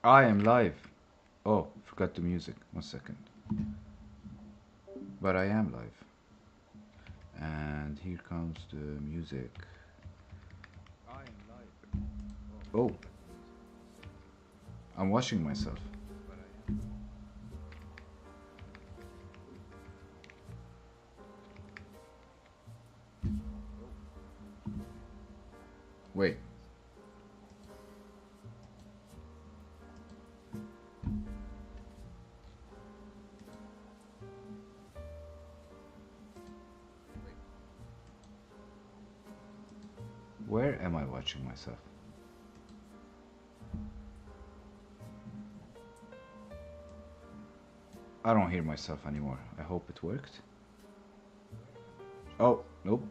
I am live. Oh, forgot the music. 1 second. But I am live. And here comes the music. I am live. Oh, I'm watching myself. Wait. Where am I watching myself? I don't hear myself anymore. I hope it worked. Oh, nope.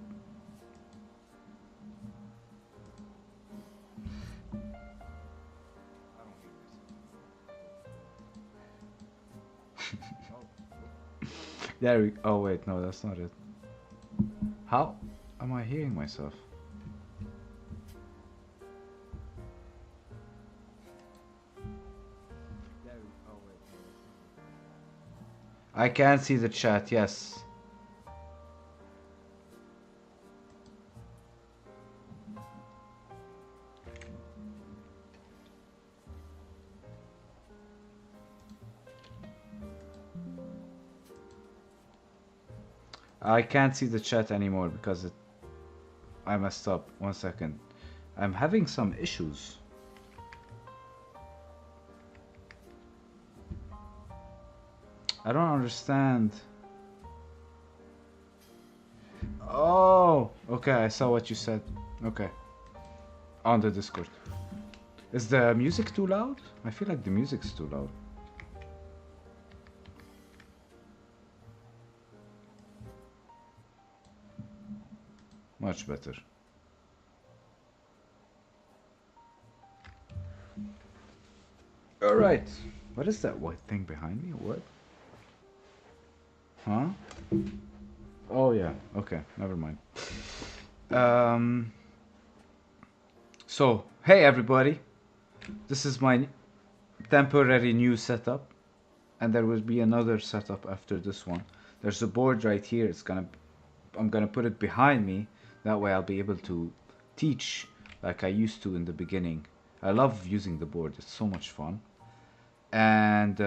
There we. Oh wait, no, that's not it. How am I hearing myself? I can't see the chat. Yes. I can't see the chat anymore because I messed up. 1 second. I'm having some issues. I don't understand. Oh, okay, I saw what you said. Okay. On the Discord. Is the music too loud? I feel like the music's too loud. Much better. Alright. What is that white thing behind me? What? Huh? Oh yeah, okay, never mind. So, hey everybody. This is my temporary new setup. And there will be another setup after this one. There's a board right here. I'm gonna put it behind me. That way I'll be able to teach like I used to in the beginning. I love using the board. It's so much fun. And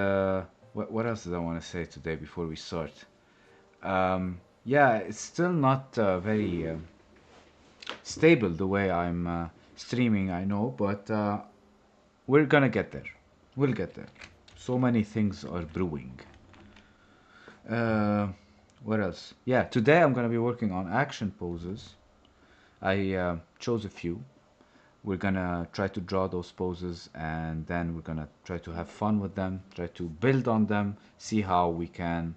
what else did I want to say today before we start? Yeah, it's still not very stable the way I'm streaming, I know, but we're gonna get there. We'll get there. So many things are brewing. Uh, what else? Yeah, today I'm gonna be working on action poses. I chose a few. We're gonna try to draw those poses and then we're gonna try to have fun with them, try to build on them, see how we can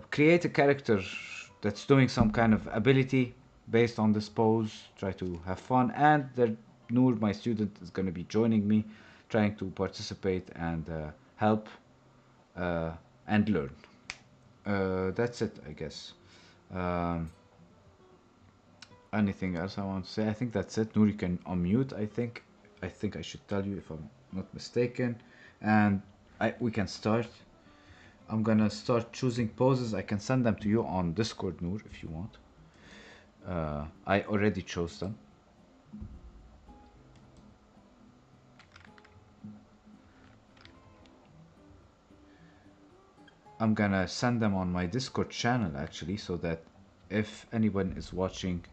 create a character that's doing some kind of ability based on this pose, try to have fun. And Noor, my student, is gonna be joining me, trying to participate and help uh, and learn. That's it, I guess. Um, Anything else I want to say? I think that's it. Noor, you can unmute. I think I should tell you if I'm not mistaken, and we can start. I'm gonna start choosing poses. I can send them to you on Discord, Noor, if you want. I already chose them. I'm gonna send them on my Discord channel actually, so that if anyone is watching,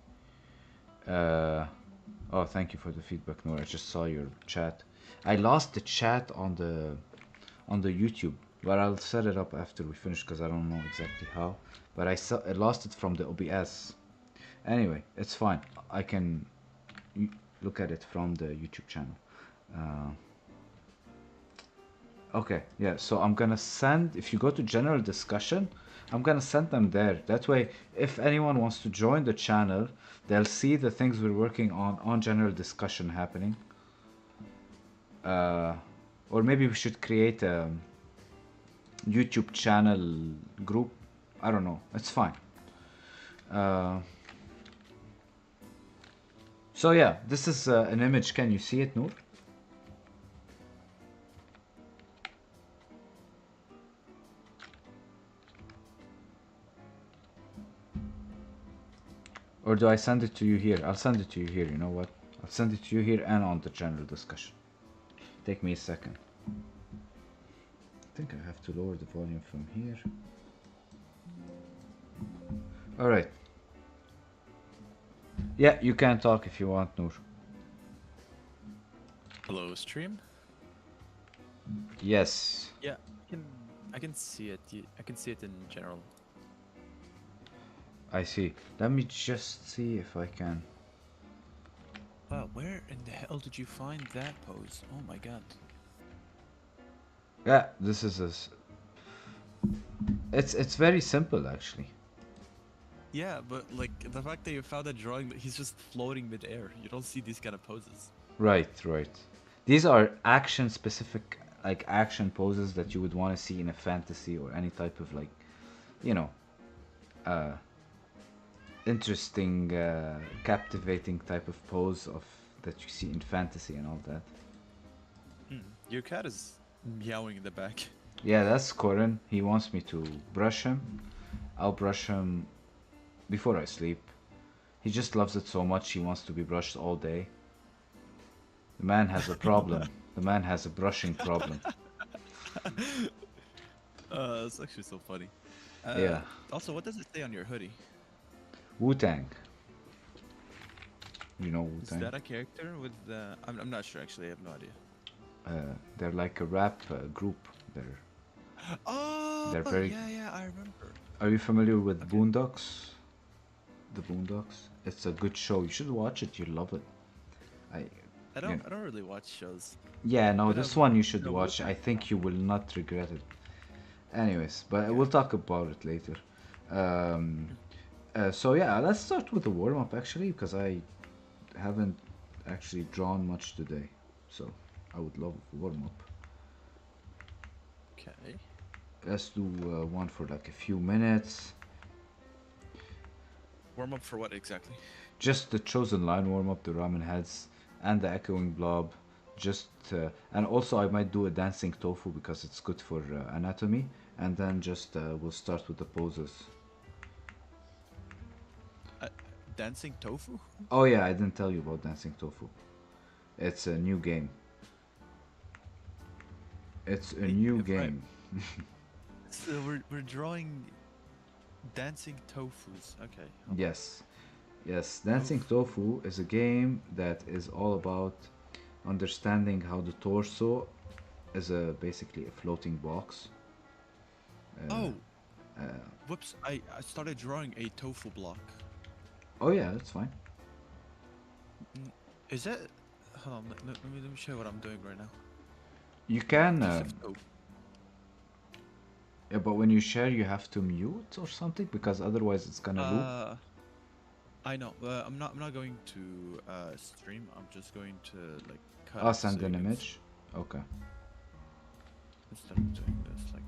uh, oh, thank you for the feedback, Noor. I just saw your chat. I lost the chat on the YouTube, but I'll set it up after we finish because I don't know exactly how. But I lost it from the OBS. Anyway, it's fine. I can look at it from the YouTube channel. Uh, okay, yeah. So I'm gonna send. If you go to general discussion, I'm gonna send them there. That way, if anyone wants to join the channel, they'll see the things we're working on general discussion happening. Uh, or maybe we should create a YouTube channel group. I don't know. It's fine. Uh, so yeah, this is an image. Can you see it, Noor? Or do I send it to you here? I'll send it to you here, you know what? I'll send it to you here and on the general discussion. Take me a second. I think I have to lower the volume from here. Alright. Yeah, you can talk if you want, Noor. Hello, stream. Yes. Yeah, I can see it. I can see it in general. I see. Let me just see if I can. Wow, where in the hell did you find that pose? Oh my god. Yeah, this is it's very simple actually. Yeah, but like the fact that you found that drawing, but he's just floating midair. You don't see these kind of poses. Right, right. These are action specific, like action poses that you would want to see in a fantasy or any type of like, you know, uh, interesting, captivating type of pose of that you see in fantasy and all that. Hmm. Your cat is meowing in the back. Yeah, that's Corin. He wants me to brush him. I'll brush him before I sleep. He just loves it so much he wants to be brushed all day. The man has a problem. The man has a brushing problem. It's actually so funny. Yeah. Also, what does it say on your hoodie? Wu-Tang. You know Is Wu-Tang? that a character with the? I'm not sure actually. I have no idea. They're like a rap group. They're Oh, they're very. yeah, yeah, I remember. Are you familiar with Okay. Boondocks? The Boondocks. It's a good show. You should watch it. You'll love it. I. You know. I don't really watch shows. Yeah. No. But This one you should no, watch. I think you will not regret it. Anyways, but okay. we'll talk about it later. Um, so yeah, let's start with the warm up actually, because I haven't actually drawn much today. So I would love warm up. Okay. Let's do one for like a few minutes. Warm up for what exactly? Just the chosen line warm up, the ramen heads, and the echoing blob. Just and also I might do a dancing tofu because it's good for anatomy. And then just we'll start with the poses. Uh, Dancing tofu? Oh yeah, I didn't tell you about dancing tofu. It's a new game. It's a new Right. game. So we're drawing dancing tofus. Okay, hold on. Yes. Yes, Dancing Tofu. Tofu is a game that is all about understanding how the torso is a basically a floating box. Uh, Oh, uh, whoops! I started drawing a tofu block. oh yeah, that's fine. Mm, Is that? Hold on. Let me show you what I'm doing right now. You can, Piece of tofu. yeah, but when you share, you have to mute or something because otherwise it's gonna loop. I know. I'm not going to stream. I'm just going to like cut I'll it so send you an can image. Okay. instead of doing this like.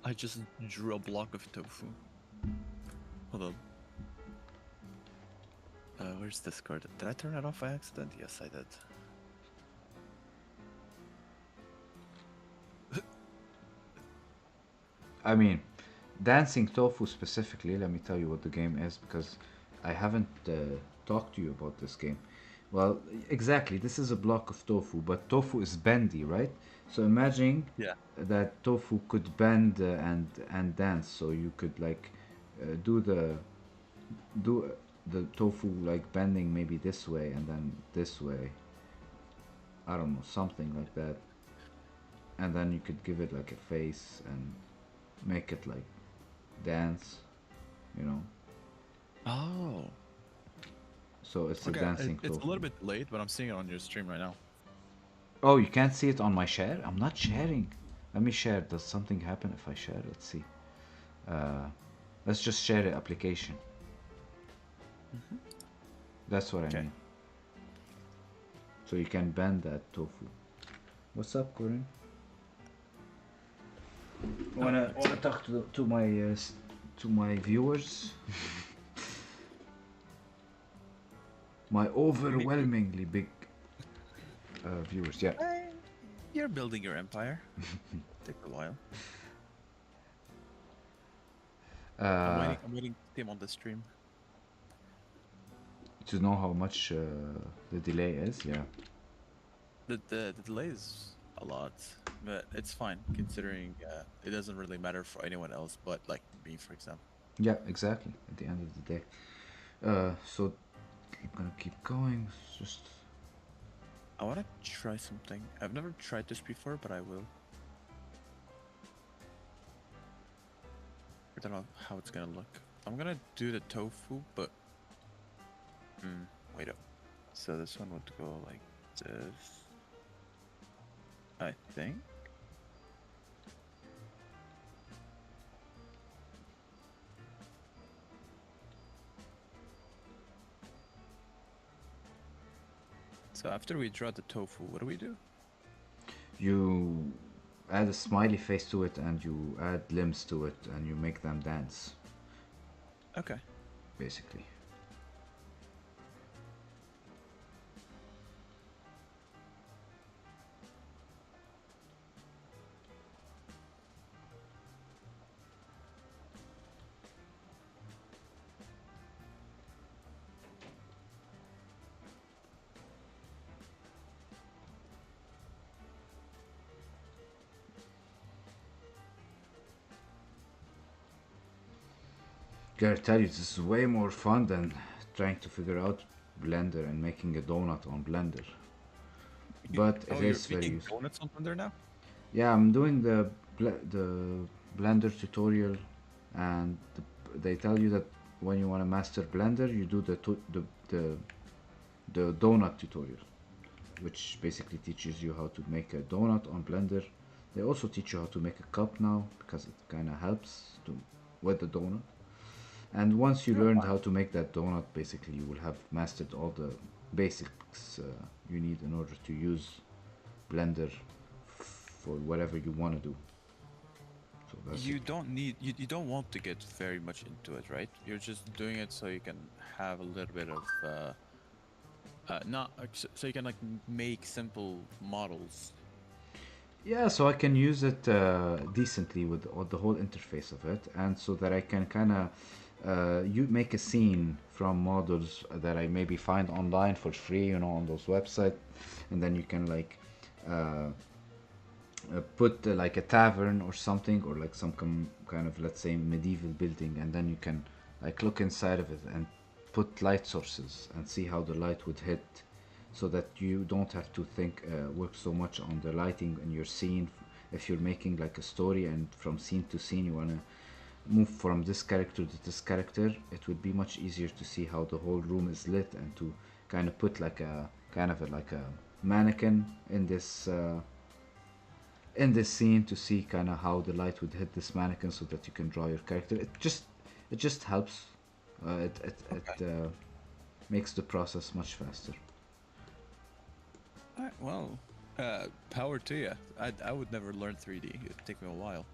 I just drew a block of tofu. Hold on. Where's Discord? Did I turn it off by accident? Yes, I did. I mean, Dancing Tofu specifically, let me tell you what the game is because I haven't talked to you about this game. Well, exactly, this is a block of tofu, but tofu is bendy, right? So imagine Yeah. that tofu could bend and dance, so you could like do do the tofu like bending maybe this way and then this way. I don't know, something like that. And then you could give it like a face and make it like dance, you know. Oh. So it's a Okay. dancing It's a tofu. little bit late, but I'm seeing it on your stream right now. Oh, you can't see it on my share? I'm not sharing. Let me share. Does something happen if I share? Let's see. Uh, let's just share the application. Hmm. That's what I Okay. mean. So you can bend that tofu. What's up, Corinne? Oh, Wanna talk to my viewers? My me, overwhelmingly big viewers. Yeah. you're building your empire. Take a while. Uh, I'm waiting to see him on the stream. to know how much the delay is, yeah. The delay is a lot, but it's fine considering it doesn't really matter for anyone else but like me, for example. Yeah, exactly. At the end of the day. So I'm gonna keep going. Just I want to try something. I've never tried this before, but I will. I don't know how it's gonna look. I'm gonna do the tofu, but wait up. So this one would go like this, I think. So after we draw the tofu, what do we do? you add a smiley face to it, and you add limbs to it, and you make them dance, Okay. basically. Gotta tell you, this is way more fun than trying to figure out Blender and making a donut on Blender. But Oh, it you're is very making useful. donuts on Blender now? Yeah, I'm doing the Blender tutorial, and they tell you that when you want to master Blender, you do the donut tutorial, which basically teaches you how to make a donut on Blender. They also teach you how to make a cup now, because it kind of helps to with the donut. And once you Oh, learned wow. how to make that donut, basically you will have mastered all the basics you need in order to use Blender for whatever you want to do. So that's it. You don't need you don't want to get very much into it, right? You're just doing it so you can have a little bit of not so you can like make simple models. Yeah, so I can use it decently with the whole interface of it, and so that I can kind of you make a scene from models that I maybe find online for free, on those websites, and then you can like uh, put like a tavern or something, or like some kind of, let's say, medieval building, and then you can like look inside of it and put light sources and see how the light would hit, so that you don't have to work so much on the lighting in your scene. If you're making like a story, and from scene to scene you want to move from this character to this character, it would be much easier to see how the whole room is lit, and to kind of put like a like a mannequin in this scene, to see kind of how the light would hit this mannequin, so that you can draw your character. It just helps. It makes the process much faster. Alright, well, power to you. I would never learn 3D. It'd take me a while.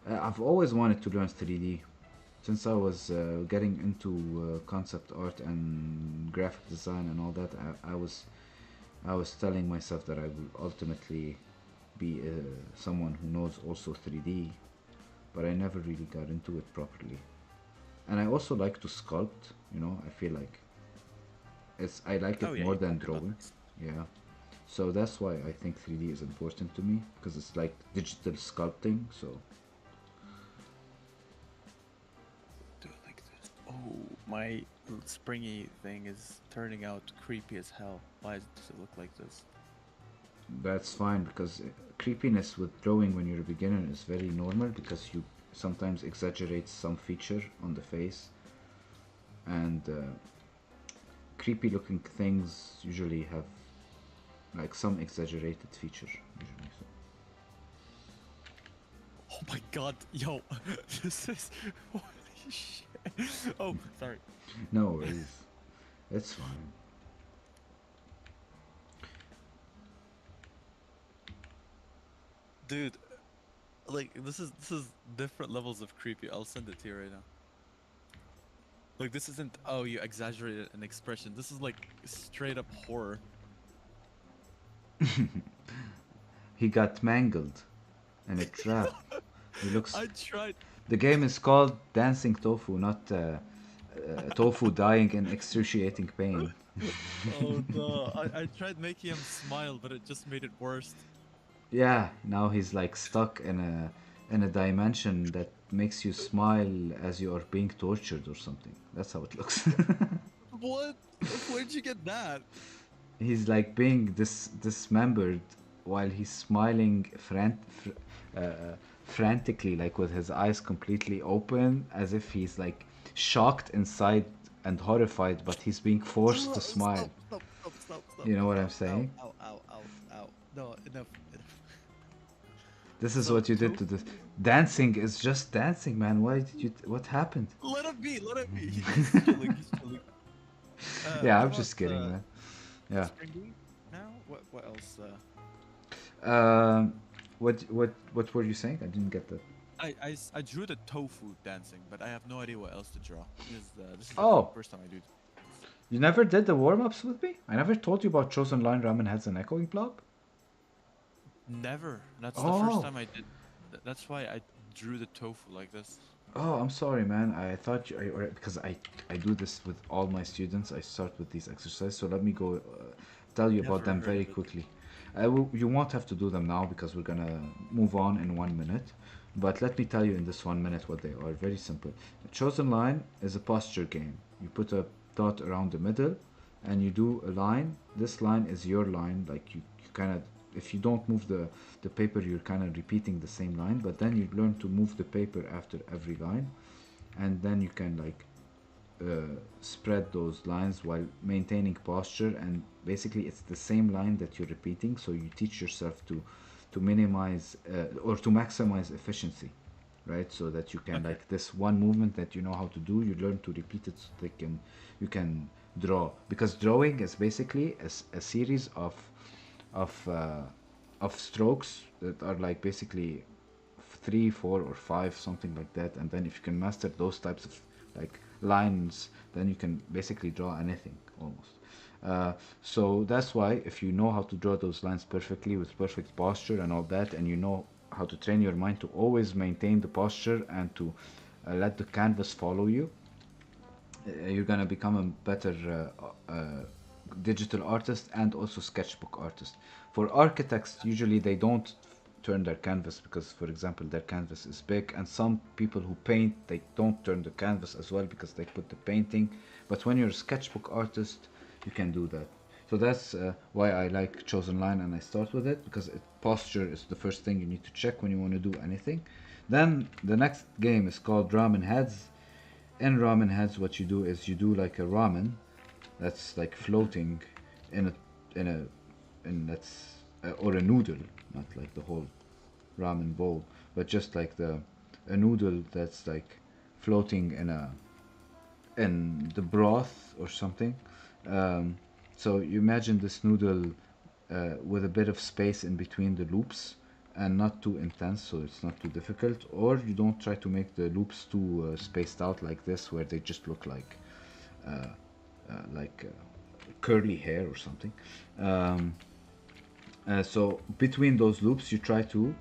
I've always wanted to learn 3D since I was getting into concept art and graphic design and all that. I was telling myself that I will ultimately be someone who knows also 3D, but I never really got into it properly. And I also like to sculpt. I feel like I like Oh it yeah, more you than told me about drawing. this. Yeah. So that's why I think 3D is important to me, because it's like digital sculpting. So Do it like this. Oh, my springy thing is turning out creepy as hell. Why does it look like this? that's fine, because creepiness with drawing when you're a beginner is very normal, because you sometimes exaggerate some feature on the face, and creepy looking things usually have like some exaggerated feature usually. So Oh my god, yo, this is holy shit. Oh, sorry. no worries, it's fine. Dude, like this is different levels of creepy. I'll send it to you right now. Like this isn't oh you exaggerated an expression. This is like straight up horror. He got mangled in a trap. He looks I tried The game is called Dancing Tofu, not Tofu dying in excruciating pain. Oh no, I tried making him smile, but it just made it worse. Yeah, now he's like stuck in a dimension that makes you smile as you are being tortured or something. That's how it looks. What? Where'd you get that? He's like being dismembered while he's smiling frantically, like with his eyes completely open, as if he's like shocked inside and horrified, but he's being forced to smile. Stop, stop, stop, stop, stop. You know what I'm Ow, ow, saying? ow, ow, ow, ow. No, enough, enough. This is So, what you did to this. Dancing is just dancing, man. Why did you? What happened? let him be, let him be. He's chilling, he's chilling. Yeah, What I'm about just kidding, man. Yeah. Springy now? What else? Um, what were you saying? I didn't get that. I drew the tofu dancing, but I have no idea what else to draw. This is the Oh, first time I do it. you never did the warm-ups with me? I never told you about Chosen Line, Ramen Heads, and Echoing Blob? Never. That's the first Oh, time I did. That's why I drew the tofu like this. oh, I'm sorry, man. I thought because I do this with all my students. I start with these exercises. So let me go tell you about Never them heard very of it. quickly. You won't have to do them now because we're gonna move on in 1 minute. But let me tell you in this 1 minute what they are. Very simple. A chosen line is a posture game. You put a dot around the middle, and you do a line. This line is your line. Like you kind of, if you don't move the paper, you're kind of repeating the same line. But then you learn to move the paper after every line, and then you can like spread those lines while maintaining posture. And basically it's the same line that you're repeating, so you teach yourself to minimize or to maximize efficiency, right? So that you can, Okay. like, this one movement that you know how to do, you learn to repeat it so they can you can draw, because drawing is basically a series of uh, of strokes that are like basically three, four, or five, something like that. And then if you can master those types of like lines, then you can basically draw anything almost. So that's why if you know how to draw those lines perfectly with perfect posture and all that, and you know how to train your mind to always maintain the posture and to let the canvas follow you, you're gonna become a better digital artist and also sketchbook artist. For architects, usually they don't turn their canvas because, for example, their canvas is big, and some people who paint, they don't turn the canvas as well because they put the painting. But when you're a sketchbook artist, you can do that. So that's why I like Chosen Line, and I start with it because posture is the first thing you need to check when you want to do anything. Then the next game is called Ramen Heads. In Ramen Heads, what you do is you do like a ramen that's like floating in a that's or a noodle, not like the whole ramen bowl, but just like the a noodle that's like floating in the broth or something. Um, so you imagine this noodle with a bit of space in between the loops, and not too intense so it's not too difficult, or you don't try to make the loops too spaced out like this where they just look uh, like curly hair or something. Um, so between those loops, you try to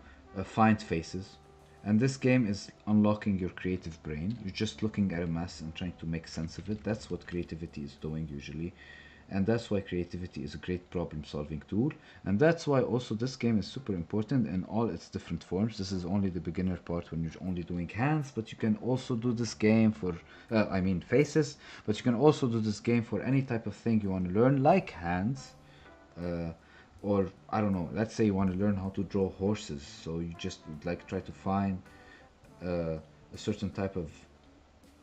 find faces. And this game is unlocking your creative brain. You're just looking at a mess and trying to make sense of it. That's what creativity is doing usually. And that's why creativity is a great problem solving tool. And that's why also this game is super important in all its different forms. This is only the beginner part when you're only doing hands, but you can also do this game for, I mean, faces, but you can also do this game for any type of thing you want to learn, like hands. Uh, or I don't know. Let's say you want to learn how to draw horses, so you just like try to find a certain type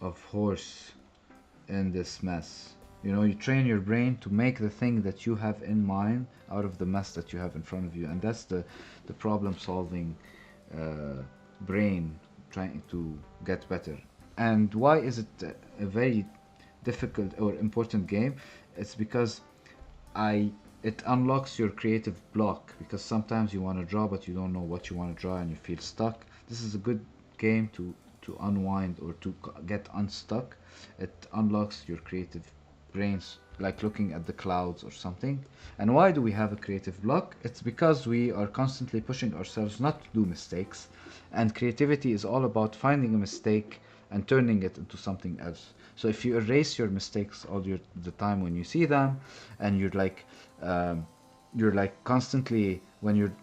of horse in this mess. You know, you train your brain to make the thing that you have in mind out of the mess that you have in front of you, and that's the problem solving brain trying to get better. And why is it a very difficult or important game? It's because I it unlocks your creative block, because sometimes you want to draw but you don't know what you want to draw and you feel stuck. This is a good game to unwind or to get unstuck. It unlocks your creative brains like looking at the clouds or something. And why do we have a creative block? It's because we are constantly pushing ourselves not to do mistakes, and creativity is all about finding a mistake and turning it into something else. So if you erase your mistakes the time when you see them, and um, you're like constantly when you're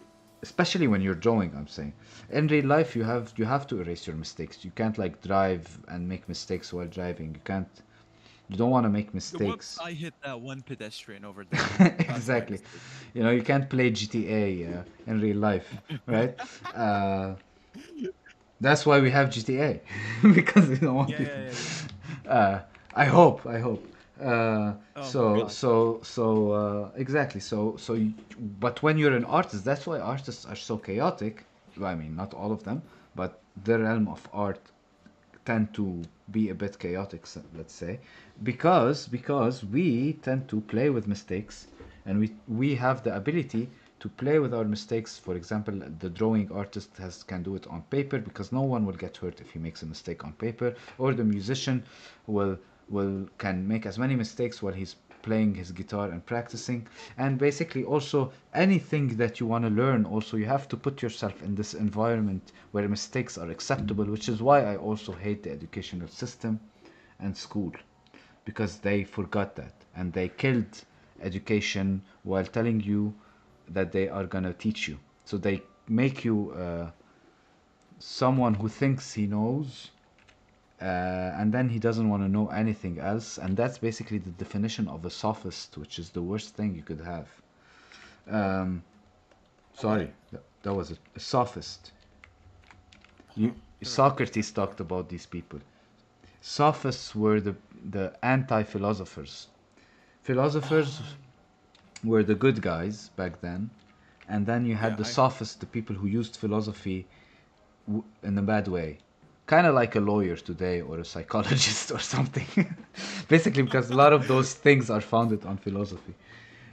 especially when you're drawing, I'm saying in real life you have to erase your mistakes. You can't like drive and make mistakes while driving. You don't want to make Whoops! mistakes. I hit that one pedestrian over there. That's my Exactly. mistake. You can't play GTA in real life, right? uh, that's why we have GTA because we don't want Yeah, people. yeah, yeah, yeah. uh, I hope. Oh my god. Exactly. But when you're an artist, that's why artists are so chaotic. Well, I mean, not all of them, but the realm of art tend to be a bit chaotic, let's say, because we tend to play with mistakes, and we have the ability to play with our mistakes. For example, the drawing artist can do it on paper because no one will get hurt if he makes a mistake on paper, or the musician will can make as many mistakes while he's playing his guitar and practicing. And basically also anything that you want to learn, also you have to put yourself in this environment where mistakes are acceptable, which is why I also hate the educational system and school, because they forgot that and they killed education while telling you that they are gonna teach you. So they make you someone who thinks he knows, and then he doesn't want to know anything else, and that's basically the definition of a sophist, which is the worst thing you could have. um, What? Sorry, that was a sophist. Huh? Never heard that Socrates term before. talked about these people. Sophists were the anti-philosophers. Philosophers Oh, were the good guys back then, and then you had yeah, the I. sophists, the people who used philosophy in a bad way, kind of like a lawyer today or a psychologist or something. Basically, because a lot of those things are founded on philosophy.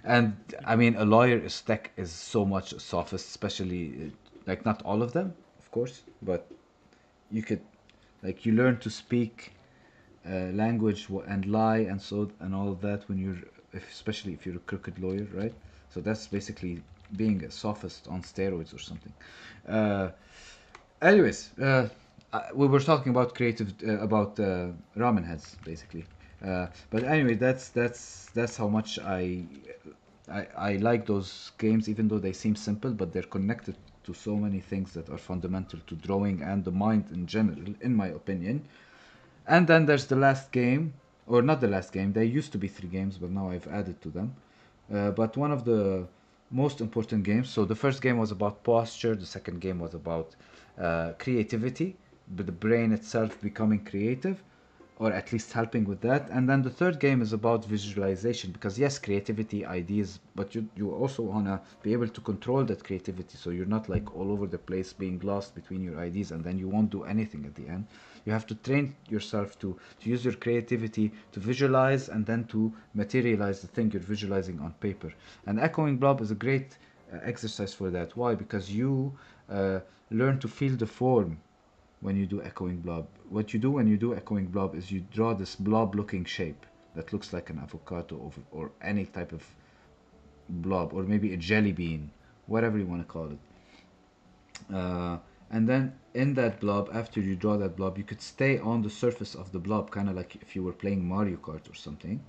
And I mean, a lawyer is so much a sophist, especially like not all of them, of course, but you could like you learn to speak language and lie and all of that when especially if you're a crooked lawyer, right? So that's basically being a sophist on steroids or something. Uh, Anyways, we were talking about about ramen heads, basically. But anyway, that's how much I like those games, even though they seem simple, but they're connected to so many things that are fundamental to drawing and the mind in general, in my opinion. And then there's the last game, or not the last game. There used to be three games, but now I've added to them. But one of the most important games. So the first game was about posture. The second game was about creativity, but the brain itself becoming creative, or at least helping with that. And then the third game is about visualization, because yes, creativity, ideas, but you also wanna be able to control that creativity, so you're not like all over the place being lost between your ideas, and then you won't do anything at the end. You have to train yourself to use your creativity to visualize and then to materialize the thing you're visualizing on paper. And echoing blob is a great exercise for that. Why? Because you uh, learn to feel the form when you do echoing blob. What you do when you do echoing blob is you draw this blob looking shape that looks like an avocado, or any type of blob, or maybe a jelly bean, whatever you want to call it. And then in that blob, after you draw that blob, you could stay on the surface of the blob, kind of like if you were playing Mario Kart or something.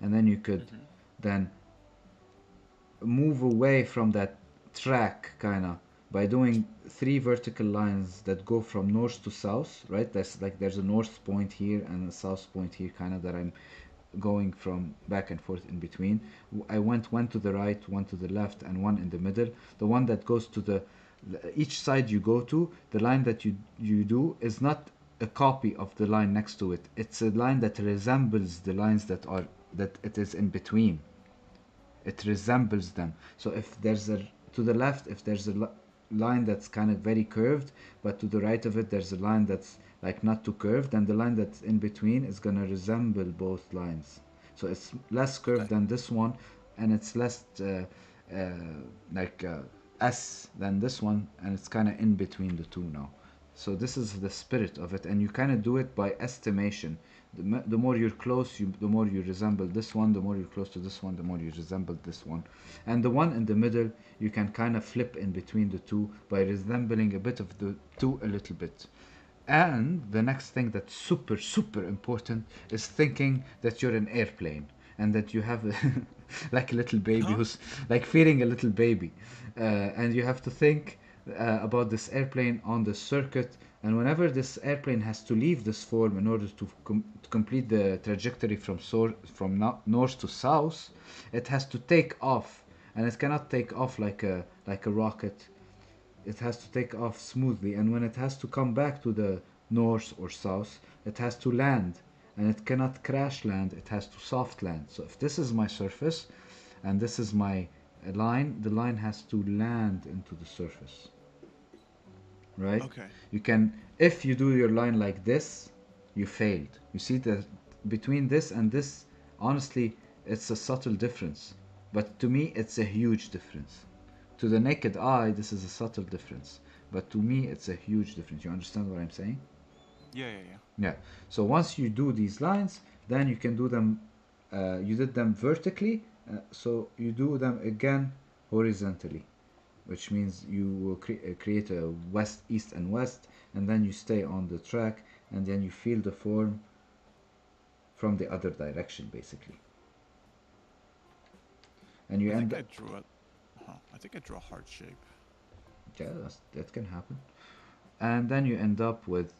And then you could Mm-hmm. then move away from that track, kind of, by doing three vertical lines that go from north to south, right? There's a north point here and a south point here, kind of, that I'm going from back and forth in between. I went one to the right, one to the left, and one in the middle. The one that goes to each side you go to, the line that you do is not a copy of the line next to it. It's a line that resembles the lines that it is in between. It resembles them. So if there's a to the left, if there's a line that's kind of very curved, but to the right of it there's a line that's like not too curved, then the line that's in between is gonna resemble both lines. So it's less curved Okay. than this one, and it's less uh, like S than this one, and it's kind of in between the two now. So this is the spirit of it, and you kind of do it by estimation. The more you're close, the more you resemble this one. The more you're close to this one, the more you resemble this one. And the one in the middle, you can kind of flip in between the two by resembling a bit of the two a little bit. And the next thing that's super, super important is thinking that you're an airplane and that you have a like a little baby Huh? who's like feeding a little baby. And you have to think about this airplane on the circuit. And whenever this airplane has to leave this form in order to complete the trajectory from north to south, it has to take off. And it cannot take off like a rocket. It has to take off smoothly, and when it has to come back to the north or south, it has to land, and it cannot crash land, it has to soft land. So if this is my surface and this is my line, the line has to land into the surface, right? Okay. You can, if you do your line like this, you failed. You see that between this and this, honestly, it's a subtle difference, but to me it's a huge difference. To the naked eye, this is a subtle difference, but to me it's a huge difference. You understand what I'm saying? Yeah, yeah, yeah. Yeah. So once you do these lines, then you can do them. You did them vertically, so you do them again horizontally, which means you will create a west, east, and west, and then you stay on the track, and then you feel the form from the other direction, basically. And you I end think up, I drew it. Huh. I think I drew a heart shape. yeah, that can happen. And then you end up with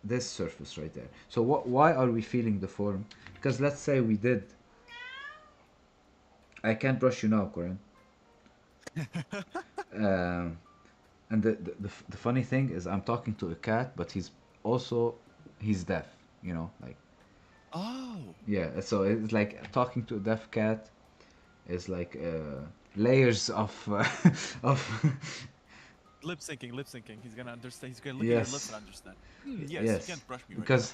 this surface right there. So why are we feeling the form? Because let's say we did. I can't brush you now, Corin. Um, and the funny thing is, I'm talking to a cat, but he's deaf. You know, like Oh, yeah. So it's like talking to a deaf cat is like layers of of lip syncing, lip syncing. He's gonna understand. He's gonna look at your lips and yes, understand. Yes, you yes, can't brush me right now. because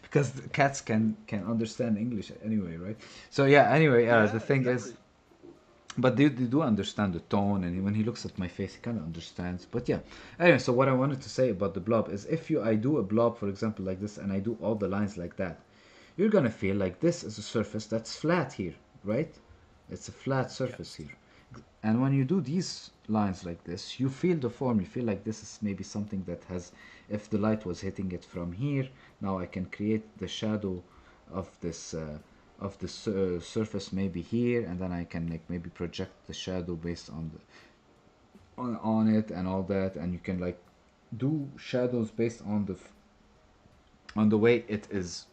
because the cats can understand English anyway, right? So yeah. Anyway, the Yeah, thing is, exactly. but they do understand the tone, and when he looks at my face, he kind of understands. But yeah, anyway, so what I wanted to say about the blob is, if I do a blob, for example, like this, and I do all the lines like that, you're gonna feel like this is a surface that's flat here, right? It's a flat surface Yes. here. And when you do these lines like this, you feel the form. You feel like this is maybe something that has, if the light was hitting it from here, now I can create the shadow of this surface maybe here, and then I can like maybe project the shadow based on it and all that, and you can like do shadows based on the way it is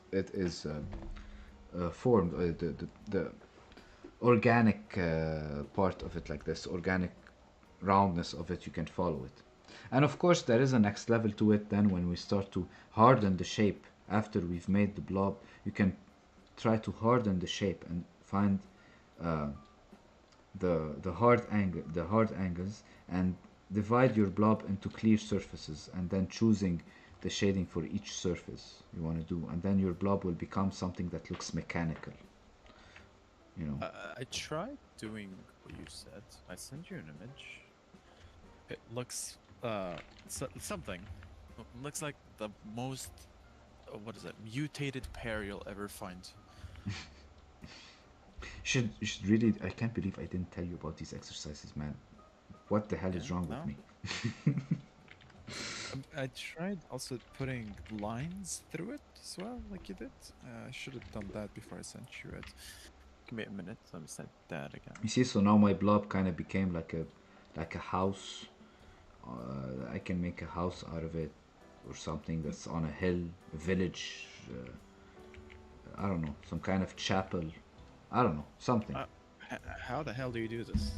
formed, the organic part of it, like this organic roundness of it, you can follow it. And of course there is a next level to it. Then when we start to harden the shape after we've made the blob, you can try to harden the shape and find uh, the hard angles, and divide your blob into clear surfaces, and then choosing the shading for each surface you want to do, and then your blob will become something that looks mechanical, you know. I tried doing what you said. I sent you an image. It looks something. Looks like the most what is it? Mutated pear you'll ever find. Should really, I can't believe I didn't tell you about these exercises, man. What the hell Yeah. is wrong with No. me? I tried also putting lines through it as well, like you did. I should have done that before I sent you it. Give me a minute. Let me send that again. You see, so now my blob kind of became like a house. I can make a house out of it, or something that's on a hill, a village. I don't know, some kind of chapel. I don't know, something. Uh, how the hell do you do this?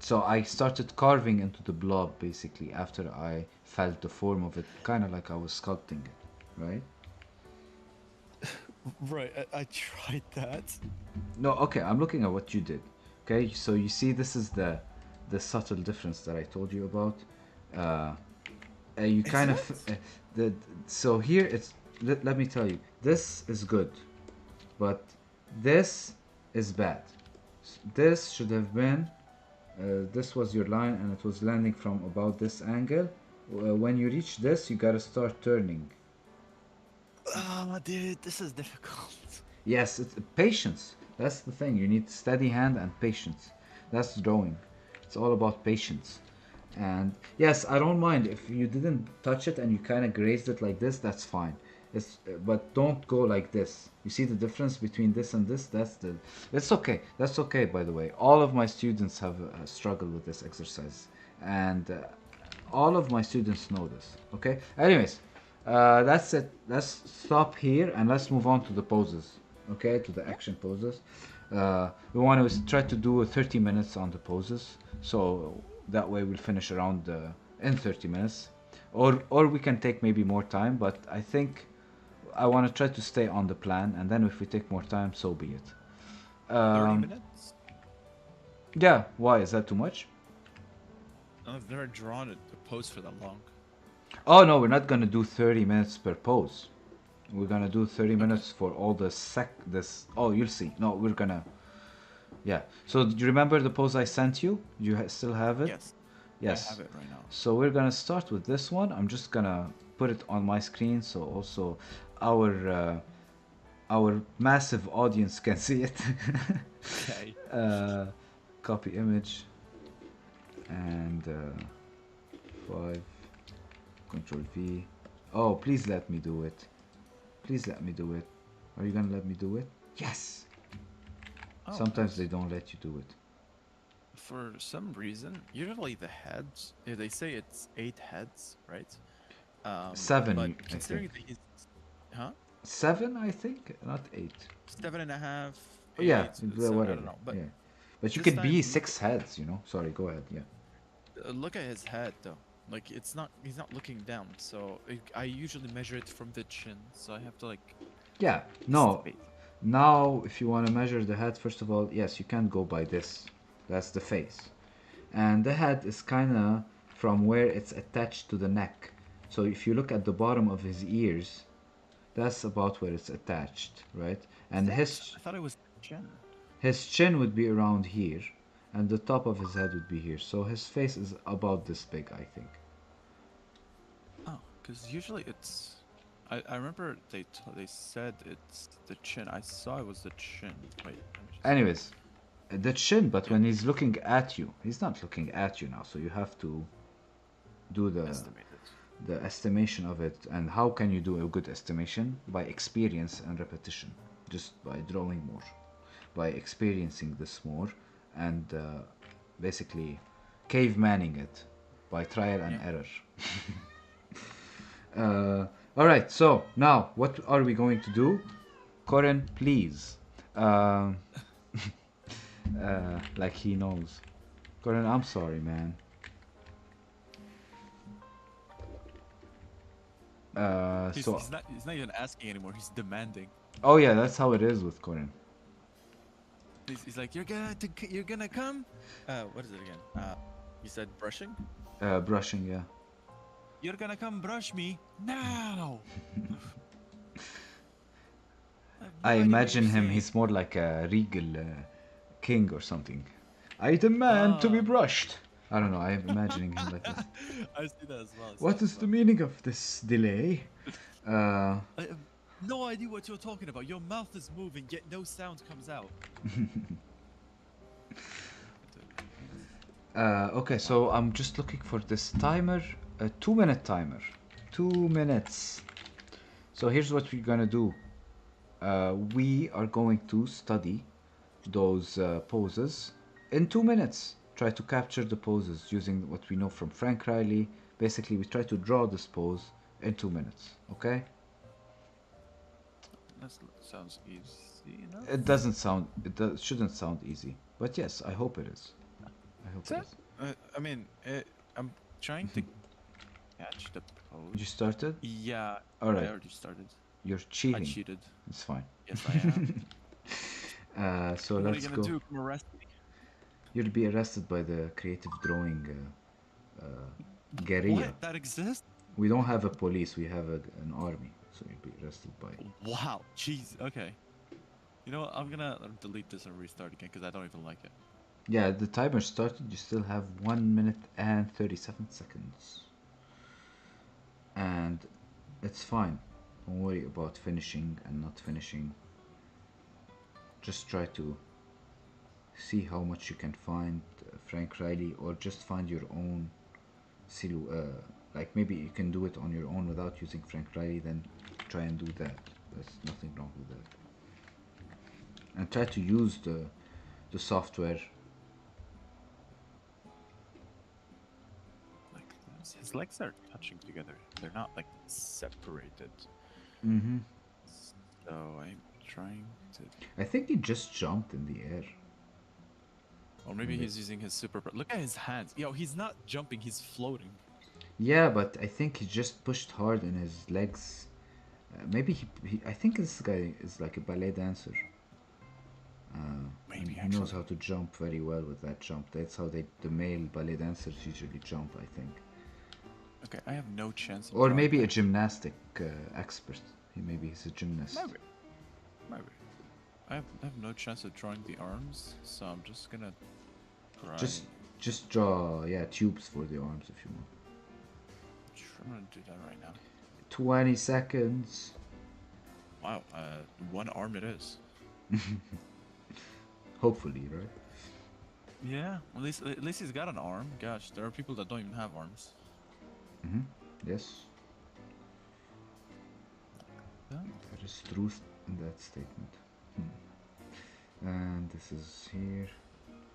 So I started carving into the blob basically after I felt the form of it, kind of like I was sculpting it, right? Right, I tried that. No, okay, I'm looking at what you did. Okay, so you see, this is the subtle difference that I told you about. Uh, you Is kind of it? the so here it's let me tell you, this is good, but this is bad. This should have been this was your line, and it was landing from about this angle, When you reach this, you gotta start turning. Oh, dude, this is difficult. Yes, it's patience. That's the thing. You need steady hand and patience. That's drawing. It's all about patience. And yes, I don't mind if you didn't touch it and you kind of grazed it like this. That's fine. But don't go like this. You see the difference between this and this? It's okay. That's okay, by the way. All of my students have struggled with this exercise, and all of my students know this. Okay. Anyways, that's it. Let's stop here and let's move on to the poses. Okay, to the action poses. We want to try to do 30 minutes on the poses, so that way we'll finish around in 30 minutes, or we can take maybe more time. But I think I want to try to stay on the plan, and then if we take more time, so be it. 30 Um, minutes? yeah. Why is that too much? I've never drawn a pose for that long. Oh no, we're not gonna do 30 minutes per pose. We're gonna do 30 Okay. minutes for all the this. Oh, you'll see. No, we're gonna. Yeah. So do you remember the pose I sent you? You still have it? Yes. Yes. I have it right now. So we're gonna start with this one. I'm just gonna put it on my screen so also our massive audience can see it. Okay. Copy image and 5 Control V. Oh, please let me do it. Please let me do it. Are you gonna let me do it? Yes. Oh, Sometimes nice. they don't let you do it. For some reason, usually the heads, they say it's 8 heads, right? 7, But I considering think. that he's, huh? 7, I think, not 8. 7.5, Oh, yeah, 8, seven, I whatever. don't know. But Yeah, but you this could be time, 6 heads. Sorry, go ahead. Yeah. look at his head though. Like he's not looking down. So I usually measure it from the chin. So I have to like Yeah. No. estimate. Now, if you want to measure the head, first of all, yes, you can go by this. That's the face, and the head is kind of from where it's attached to the neck. So if you look at the bottom of his ears, that's about where it's attached, right? And I thought it was the chin. his chin would be around here, and the top of his head would be here. So his face is about this big, I think. Oh, because usually it's. I remember they said it's the chin. I saw it was the chin. Wait, let me just. Anyways, the chin, but Yeah, when he's looking at you, he's not looking at you now, so you have to do estimate it. the estimation of it. And how can you do a good estimation? By experience and repetition, just by drawing more, by experiencing this more, and basically cavemanning it by trial and Yeah. error. All right, so now what are we going to do? Corin, please. Um like he knows. Corin, I'm sorry, man. So, He's not even asking anymore. He's demanding. oh yeah, that's how it is with Corin. He's like, you're gonna come. What is it again? You said brushing. Brushing, yeah. You're gonna come brush me now. I have no I idea what you're imagine him, saying. he's more like a regal king or something. I demand to be Ah. brushed. I don't know, I'm imagining him like this. I see that as well. I see What that as is the well. meaning of this delay? I have no idea what you're talking about. Your mouth is moving, yet no sound comes out. Okay, so I'm just looking for this timer, a 2-minute timer. 2 minutes. So here's what we're gonna do. We are going to study those poses in 2 minutes. Try to capture the poses using what we know from Frank Riley. Basically, we try to draw this pose in 2 minutes. Okay? That sounds easy enough. It shouldn't sound easy, but yes, I hope it is. I hope it is. I mean, I'm trying to catch the pose. You started? Yeah, All I right. already started. You're I cheating. cheated. It's fine. Yes, I am. So What are let's you gonna go. do? Come arrest me? You'll be arrested by the creative drawing guerrilla. What? That exists? We don't have a police, we have an army. So you'll be arrested by. Wow. Jeez. Okay. You know what? I'm gonna delete this and restart again because I don't even like it. Yeah, the timer started. You still have 1 minute and 37 seconds. and it's fine. Don't worry about finishing and not finishing. Just try to see how much you can find Frank Riley, or just find your own silhouette. Like maybe you can do it on your own without using Frank Riley, then try and do that. There's nothing wrong with that. And try to use the software. Like his legs are touching together. They're not like separated. Mm-hmm. So I'm trying to. I think he just jumped in the air. Or maybe Maybe. he's using his super. Look at his hands. Yo, he's not jumping. He's floating. Yeah, but I think he just pushed hard in his legs. Maybe he. I think this guy is like a ballet dancer. And Maybe he knows actually. how to jump very well with that jump. That's how the male ballet dancers usually jump, I think. Okay, I have no chance. Of Or drawing maybe a that. gymnastic expert. Maybe he's a gymnast. Maybe. Maybe. I have no chance of drawing the arms, so I'm just gonna try. Just draw tubes for the arms if you want. I'm gonna do that right now. 20 seconds. Wow, one arm it is. Hopefully, right? Yeah, at least he's got an arm. Gosh, there are people that don't even have arms. Mm-hmm. Yes. Yeah. There is truth in that statement. And this is here.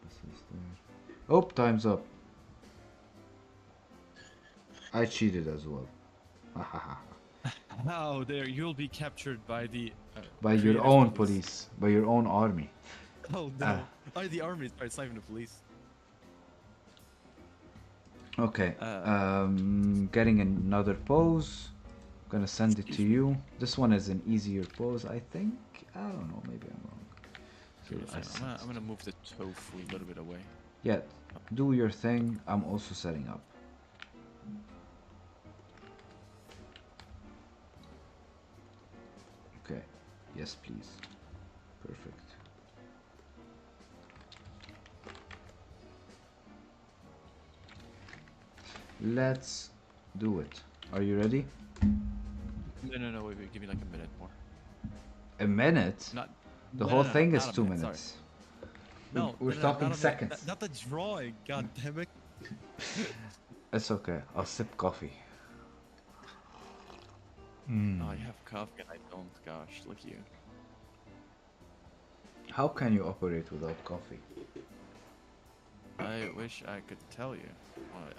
This is there. Oh, time's up. I cheated as well. How there you'll be captured by the By your creative own police. By your own army. Oh no! The army is not even the police. Okay. Getting another pose. Gonna send it to you. This one is an easier pose, I think. I don't know. Maybe I'm wrong. So I'm gonna move the tofu a little bit away. yeah, do your thing. I'm also setting up. Okay. Yes, please. Perfect. Let's do it. Are you ready? No, wait, give me like a minute more. A minute? Not The no, whole no, no, thing is not a 2 minute, sorry. minutes. No, We're no, talking not a minute, seconds. not the drawing. God damn it! It's okay. I'll sip coffee. Oh, you have coffee and I don't. Gosh, look at you. How can you operate without coffee? I wish I could tell you.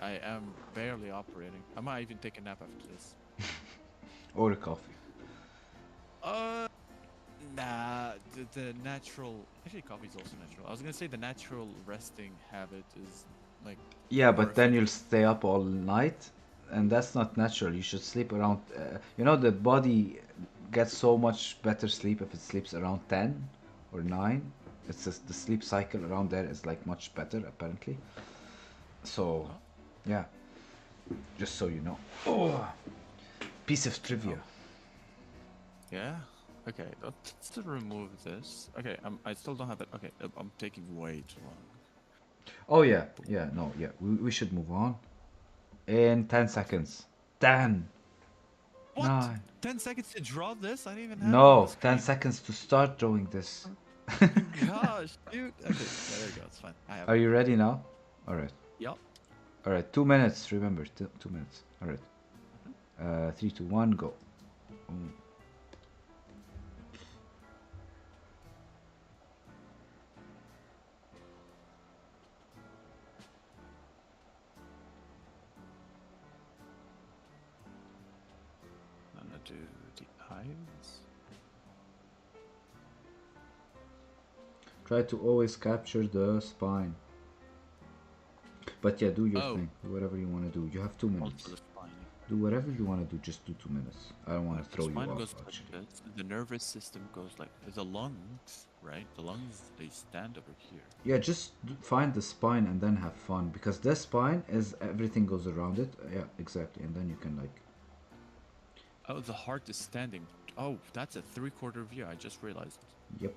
I am barely operating. I might even take a nap after this. Or coffee? Nah. The natural. Actually, coffee is also natural. I was gonna say the natural resting habit is like. Yeah, more but then you'll effective. stay up all night, and that's not natural. You should sleep around. The body gets so much better sleep if it sleeps around 10 or 9. It's just the sleep cycle around there is like much better apparently. So, Oh, yeah, just so you know. Oh, piece of trivia. yeah. Okay. Let's remove this. Okay. I still don't have it. Okay. I'm taking way too long. Oh yeah, no, yeah. We should move on in 10 seconds. 10, What? 9. 10 seconds to draw this? I didn't even have it on the No, 10 screen. seconds to start drawing this. Gosh, dude. Okay, yeah, there you go. It's fine. I have Are it. you ready now? All right. Yup. All right. 2 minutes. Remember, 2 minutes. All right. 3, 2, 1, go. Mm. I'm gonna do the eyes. Try to always capture the spine. But yeah, do your Oh, thing. Do whatever you want to do. You have 2 minutes. also the spine. Do whatever you want to do. Just do 2 minutes. I don't want If to the throw you spine off, goes like actually. this, the nervous system goes like the lungs, right? The lungs they stand over here. Yeah, just find the spine and then have fun. Because this spine is everything goes around it. Yeah, exactly. And then you can like... Oh, the heart is standing. Oh, that's a three-quarter view. I just realized. Yep.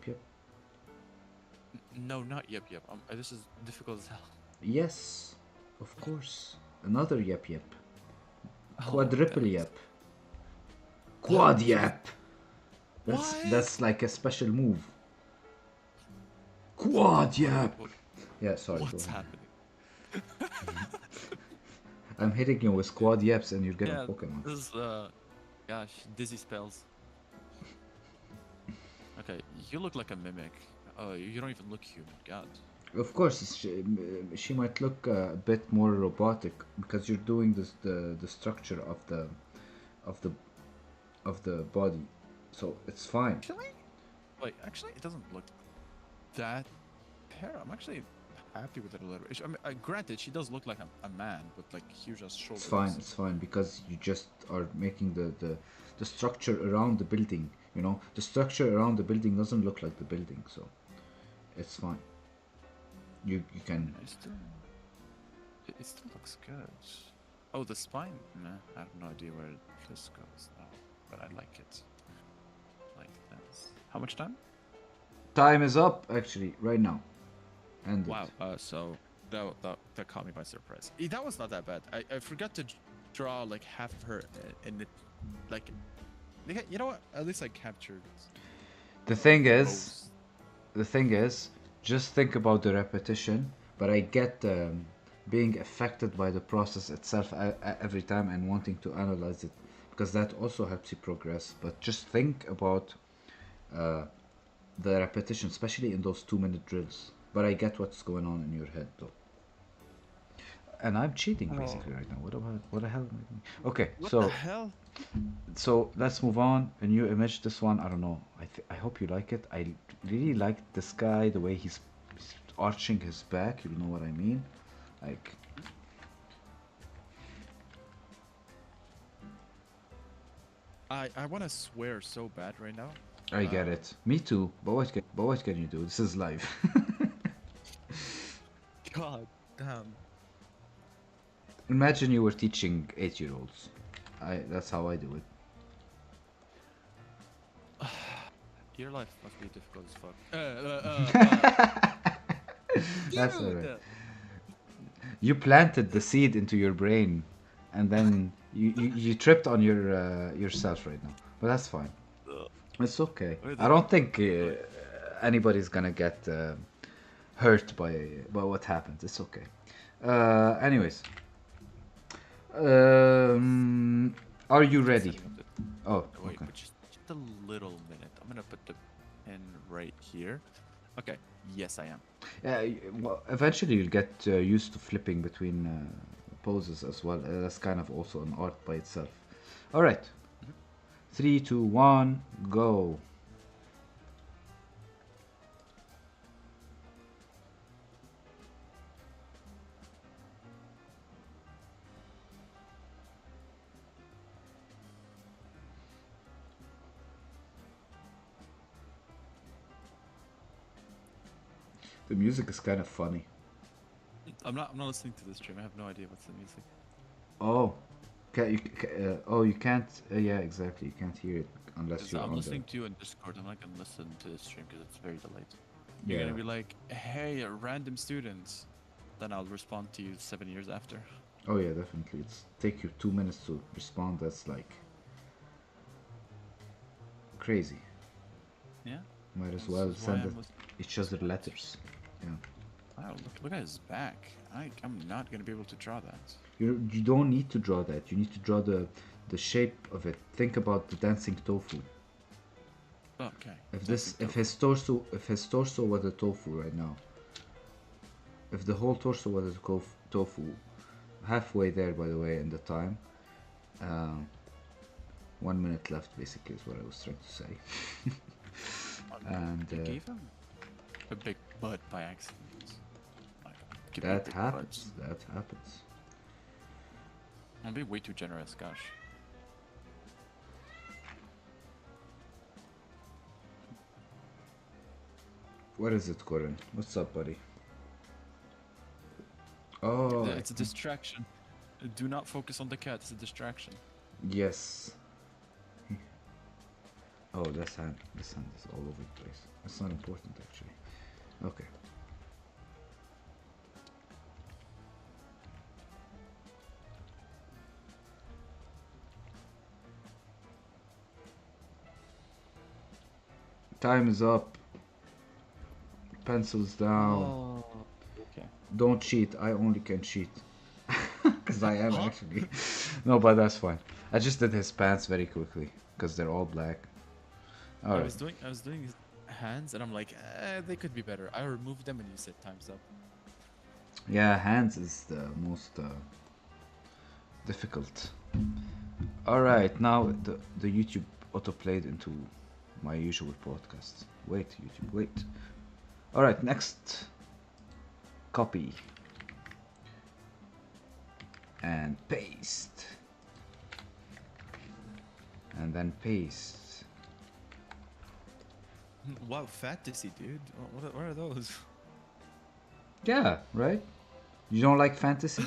No, not yep. This is difficult as hell. Yes, of course. Another yep. Quadruple okay. yap. Quad You was yap. what? That's like a special move. Quad Wait, yap. Yeah, sorry, go what's ahead. happening? I'm hitting you with quad yaps and you're getting Yeah, Pokemon. this is gosh, dizzy spells. Okay, you look like a mimic. Oh, you don't even look human. God. Of course, she might look a bit more robotic because you're doing the structure of the of the body, so it's fine. Actually, wait, actually, it doesn't look that pair. I'm actually happy with it a little bit. I mean, granted, she does look like a man with like huge ass It's fine. shoulders. It's fine because you just are making the structure around the building. You know, the structure around the building doesn't look like the building, so it's fine. You can. It still looks good. Oh, the spine. Nah, I have no idea where this goes now, but I like it. Like this. How much time? Time is up actually right now. Ended. Wow. So that caught me by surprise. That was not that bad. I forgot to draw like half of her in it, like, you know what? At least I captured The thing is, most. the thing is, just think about the repetition. But I get being affected by the process itself every time and wanting to analyze it because that also helps you progress. But just think about uh, the repetition, especially in those 2 minute drills. But I get what's going on in your head though. And I'm cheating Oh, basically right now. What the hell am I doing? Okay, what the so hell? let's move on. A new image. This one, I don't know. I hope you like it. I really like this guy. The way he's arching his back. You know what I mean? Like I want to swear so bad right now. I get it. Me too. But what can you do? This is life. God damn. Imagine you were teaching 8-year-olds. I That's how I do it. Your life must be difficult as fuck. That's alright. Dude! You planted the seed into your brain, and then you tripped on yourself right now. But that's fine. It's okay. Where I did don't think like, anybody's gonna get hurt by what happens. It's okay. Anyways, are you ready? setting up the Oh, wait, okay. but just a little minute. I'm gonna put the pen right here. Okay, yes I am. Yeah, well, eventually you'll get used to flipping between poses as well. That's kind of also an art by itself. All right, Mhm. 3, 2, 1, go. The music is kind of funny. I'm not listening to this stream. I have no idea what's the music. Oh, oh, you can't. Yeah, exactly. You can't hear it unless Because you're I'm on the. listening to you in Discord. I'm not gonna listen to this stream because it's very delayed. You're Yeah. gonna be like, "Hey, a random student," then I'll respond to you 7 years after. Oh yeah, definitely. It's take you 2 minutes to respond. That's like crazy. Yeah, Might as this well is why send I'm listening to each other Discord. letters. Yeah. Wow, look at his back. I'm not gonna be able to draw that. You don't need to draw that. You need to draw the shape of it. Think about the dancing tofu. Okay. If his torso was a tofu right now, if the whole torso was a tofu, halfway there by the way in the time, um, 1 minute left basically is what I was trying to say. And I gave him a big butt by accident. Like, give me a that big happens. butt. That happens. I'm being way too generous, gosh. What is it, Corin? What's up, buddy? Oh, It's a distraction. Do not focus on the cat. It's a distraction. yes. Oh, this hand. This hand is all over the place. It's not important actually. Okay. Time is up. Pencils down. Oh, okay. Don't cheat. I only can cheat. Because I am Huh? actually. No, but that's fine. I just did his pants very quickly. Because they're all black. Alright. I was doing his hands, and I'm like, they could be better. I removed them, and you said time's up. Yeah, hands is the most difficult. Alright, now the YouTube auto-played into my usual podcast. Wait, YouTube, wait. Alright, next. Copy. And paste. And then paste. Wow, fantasy, dude. What are those? Yeah, right? You don't like fantasy?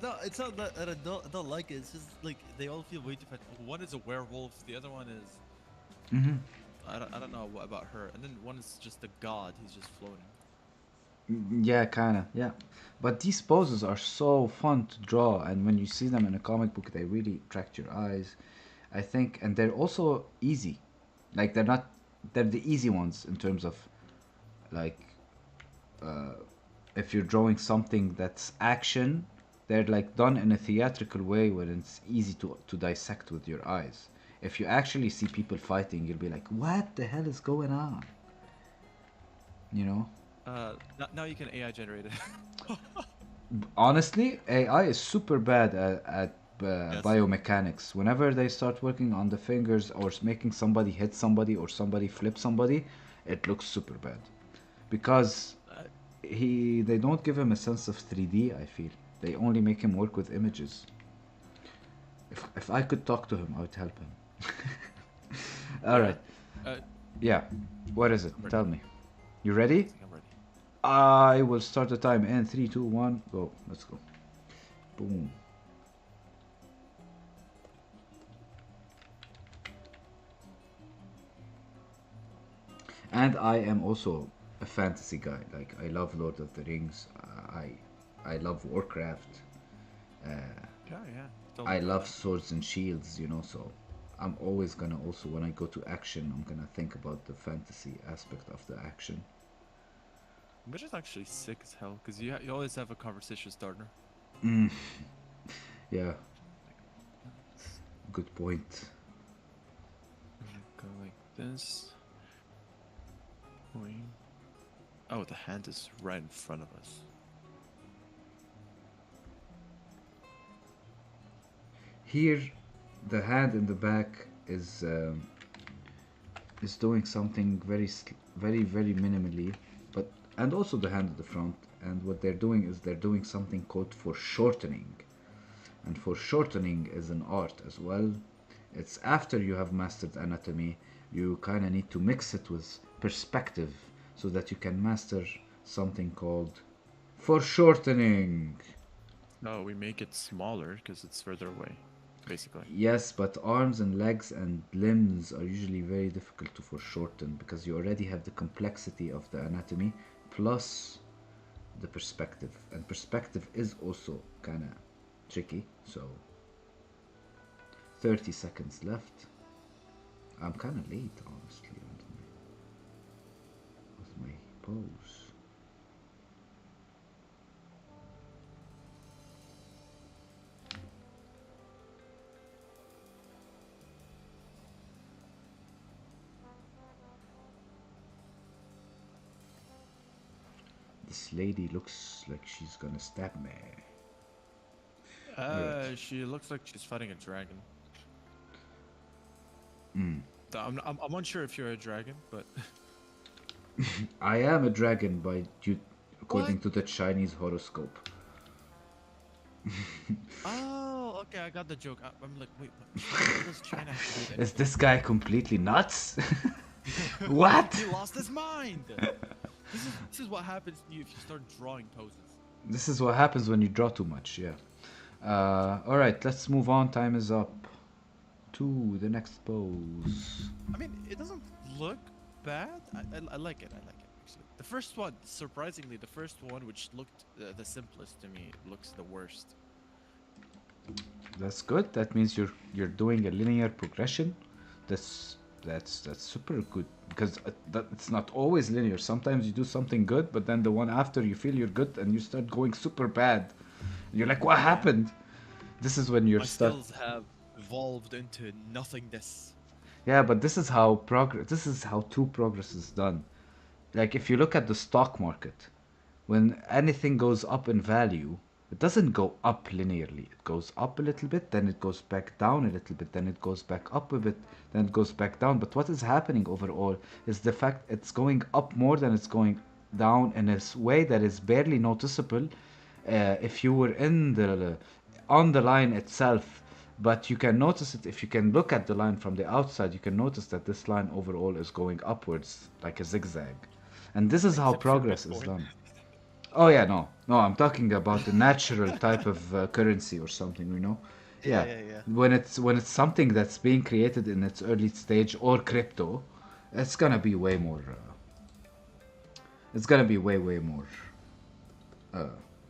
No, it's not that I don't like it. It's just like they all feel way too fat. One is a werewolf, the other one is Mm-hmm. I don't know what about her, and then one is just a god. He's just floating. Yeah, kinda, yeah. But these poses are so fun to draw, and when you see them in a comic book, they really attract your eyes, I think, and they're also easy. Like they're the easy ones in terms of, like, uh, if you're drawing something that's action, they're like done in a theatrical way where it's easy to dissect with your eyes. If you actually see people fighting, you'll be like, what the hell is going on? You know? Now you can AI generate it. Honestly, AI is super bad at Yes. biomechanics. Whenever they start working on the fingers or making somebody hit somebody or somebody flip somebody, it looks super bad. Because Uh, they don't give him a sense of 3D, I feel. They only make him work with images. If I could talk to him, I would help him. yeah. Alright, Uh, yeah. What is it? I'm ready. Tell me. You ready? I think I'm ready. I will start the time in 3, 2, 1, go. Let's go. Boom. And I am also a fantasy guy. Like I love Lord of the Rings. I love Warcraft. Uh, Yeah, yeah. Totally I get love that. swords and shields. You know, so I'm always gonna also when I go to action, I'm gonna think about the fantasy aspect of the action. Which is actually sick as hell, because you always have a conversation starter. Mm, yeah, Like, let's good point. go like this. Point. Oh, the hand is right in front of us. Here, the hand in the back is doing something very minimally, but and also the hand at the front. And what they're doing is they're doing something called foreshortening, and foreshortening is an art as well. It's after you have mastered anatomy, you kind of need to mix it with perspective so that you can master something called foreshortening. No, we make it smaller because it's further away, basically. Yes, but arms and legs and limbs are usually very difficult to foreshorten because you already have the complexity of the anatomy plus the perspective. And perspective is also kind of tricky. So 30 seconds left. I'm kind of late, honestly, with my pose. This lady looks like she's gonna stab me. Alright. She looks like she's fighting a dragon. Mm. I'm unsure if you're a dragon, but I am a dragon according what? to the Chinese horoscope. Oh, okay, I got the joke. I'm like, wait, what does China have to do with Is anything? this guy completely nuts? What? He lost his mind. This is what happens to you if you start drawing poses. This is what happens when you draw too much, yeah. Alright, let's move on. Time is up to the next pose. I mean, it doesn't look bad. I like it. I like it actually. The first one, surprisingly, the first one, which looked the simplest to me, looks the worst. That's good. That means you're doing a linear progression. That's that's super good because it's not always linear. Sometimes you do something good, but then the one after you feel you're good and you start going super bad. You're like, what Yeah. happened? This is when you're My stuck. skills have evolved into nothingness. Yeah, but this is how progress. This is how true progress is done. Like if you look at the stock market, when anything goes up in value, it doesn't go up linearly. It goes up a little bit, then it goes back down a little bit, then it goes back up a bit, then it goes back down. But what is happening overall is the fact it's going up more than it's going down in a way that is barely noticeable if you were in the on the line itself. But you can notice it if you can look at the line from the outside. You can notice that this line overall is going upwards like a zigzag, and this is how Except for progress is Bitcoin. done. Oh yeah, no, I'm talking about the natural type of currency or something, you know. Yeah, Yeah, yeah, yeah. when it's something that's being created in its early stage or crypto, it's gonna be way more. It's gonna be way more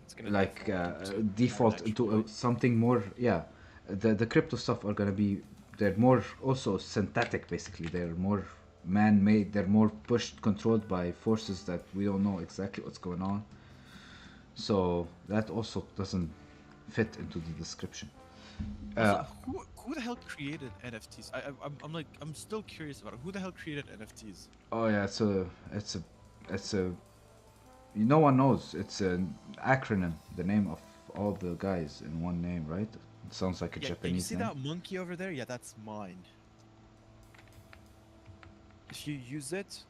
It's gonna like default into more default natural into way. something more. Yeah, the crypto stuff are gonna be, they're more also synthetic basically. They're more man-made. They're more pushed, controlled by forces that we don't know exactly what's going on. So that also doesn't fit into the description. Also, Uh, who the hell created NFTs? I'm like I'm still curious about it. Who the hell created NFTs? oh yeah, it's a no one knows. It's an acronym, the name of all the guys in one name, right? It sounds like a Yeah, yeah. You Japanese see name. that monkey over there? Yeah, that's mine. If you use it,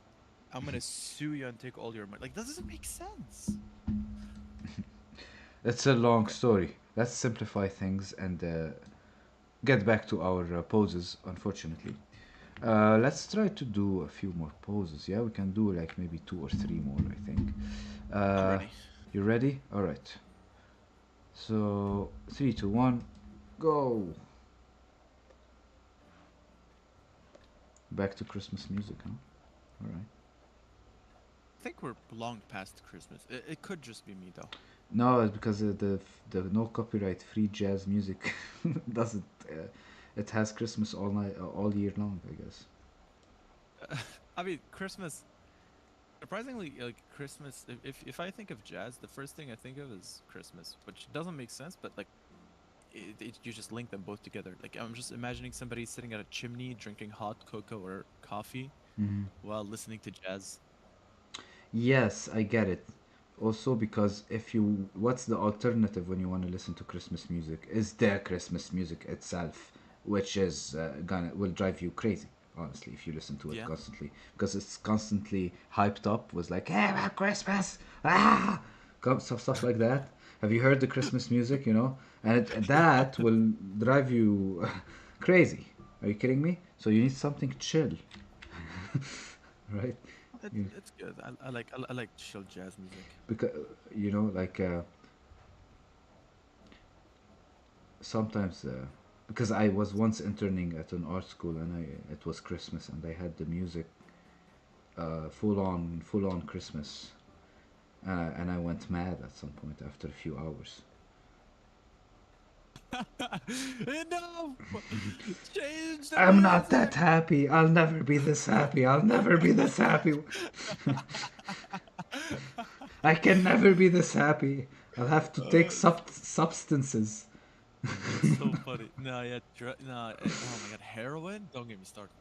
I'm gonna sue you and take all your money. Like that doesn't make sense. It's a long Okay. story. Let's simplify things and get back to our poses. Unfortunately, let's try to do a few more poses. Yeah, we can do like maybe two or three more. I think. I'm Uh, ready. you ready? All right. So three, two, one, go. Back to Christmas music, huh? All right. I think we're long past Christmas. It could just be me though. No, it's because the no copyright free jazz music doesn't. It has Christmas all night, all year long, I guess. I mean, Christmas. Surprisingly, like Christmas. If I think of jazz, the first thing I think of is Christmas, which doesn't make sense. But like, you just link them both together. Like I'm just imagining somebody sitting at a chimney drinking hot cocoa or coffee Hmm. while listening to jazz. Yes, I get it. Also, because if you, what's the alternative when you want to listen to Christmas music? Is there Christmas music itself, which is gonna will drive you crazy. Honestly, if you listen to it Yeah. constantly, because it's constantly hyped up, was like, "Hey, about Christmas!" Ah, stuff like that. Have you heard the Christmas music? You know, and that will drive you crazy. Are you kidding me? So you need something chill, right? You, It's good. I like chill jazz music. because you know, like sometimes because I was once interning at an art school and it was Christmas and they had the music full on Christmas and I went mad at some point after a few hours. No! Change the I'm not that music! happy. I'll never be this happy. I'll never be this happy. I can never be this happy. I'll have to take Uh, substances. that's so funny. No, yeah, no, oh my god, heroin? Don't get me started.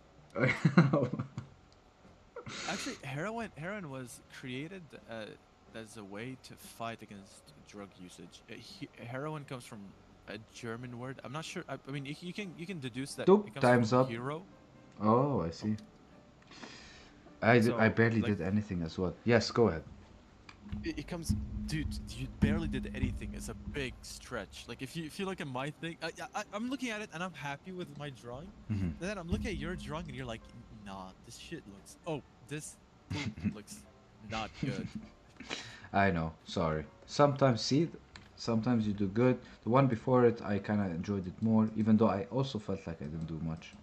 Actually, heroin was created as a way to fight against drug usage. Heroin comes from a German word. I'm not sure. I mean, you can deduce that it Nope, comes from time's up. hero. Oh, I Oh, see. I so barely like did anything as well. Yes, go ahead. it comes, dude. You barely did anything. It's a big stretch. Like if you look at my thing, I'm looking at it and I'm happy with my drawing. Hmm. And then I'm looking at your drawing and you're like, nah, this shit looks. Oh, this poop looks not good. I know. Sorry. Sometimes see, sometimes you do good. The one before it, I kind of enjoyed it more, even though I also felt like I didn't do much.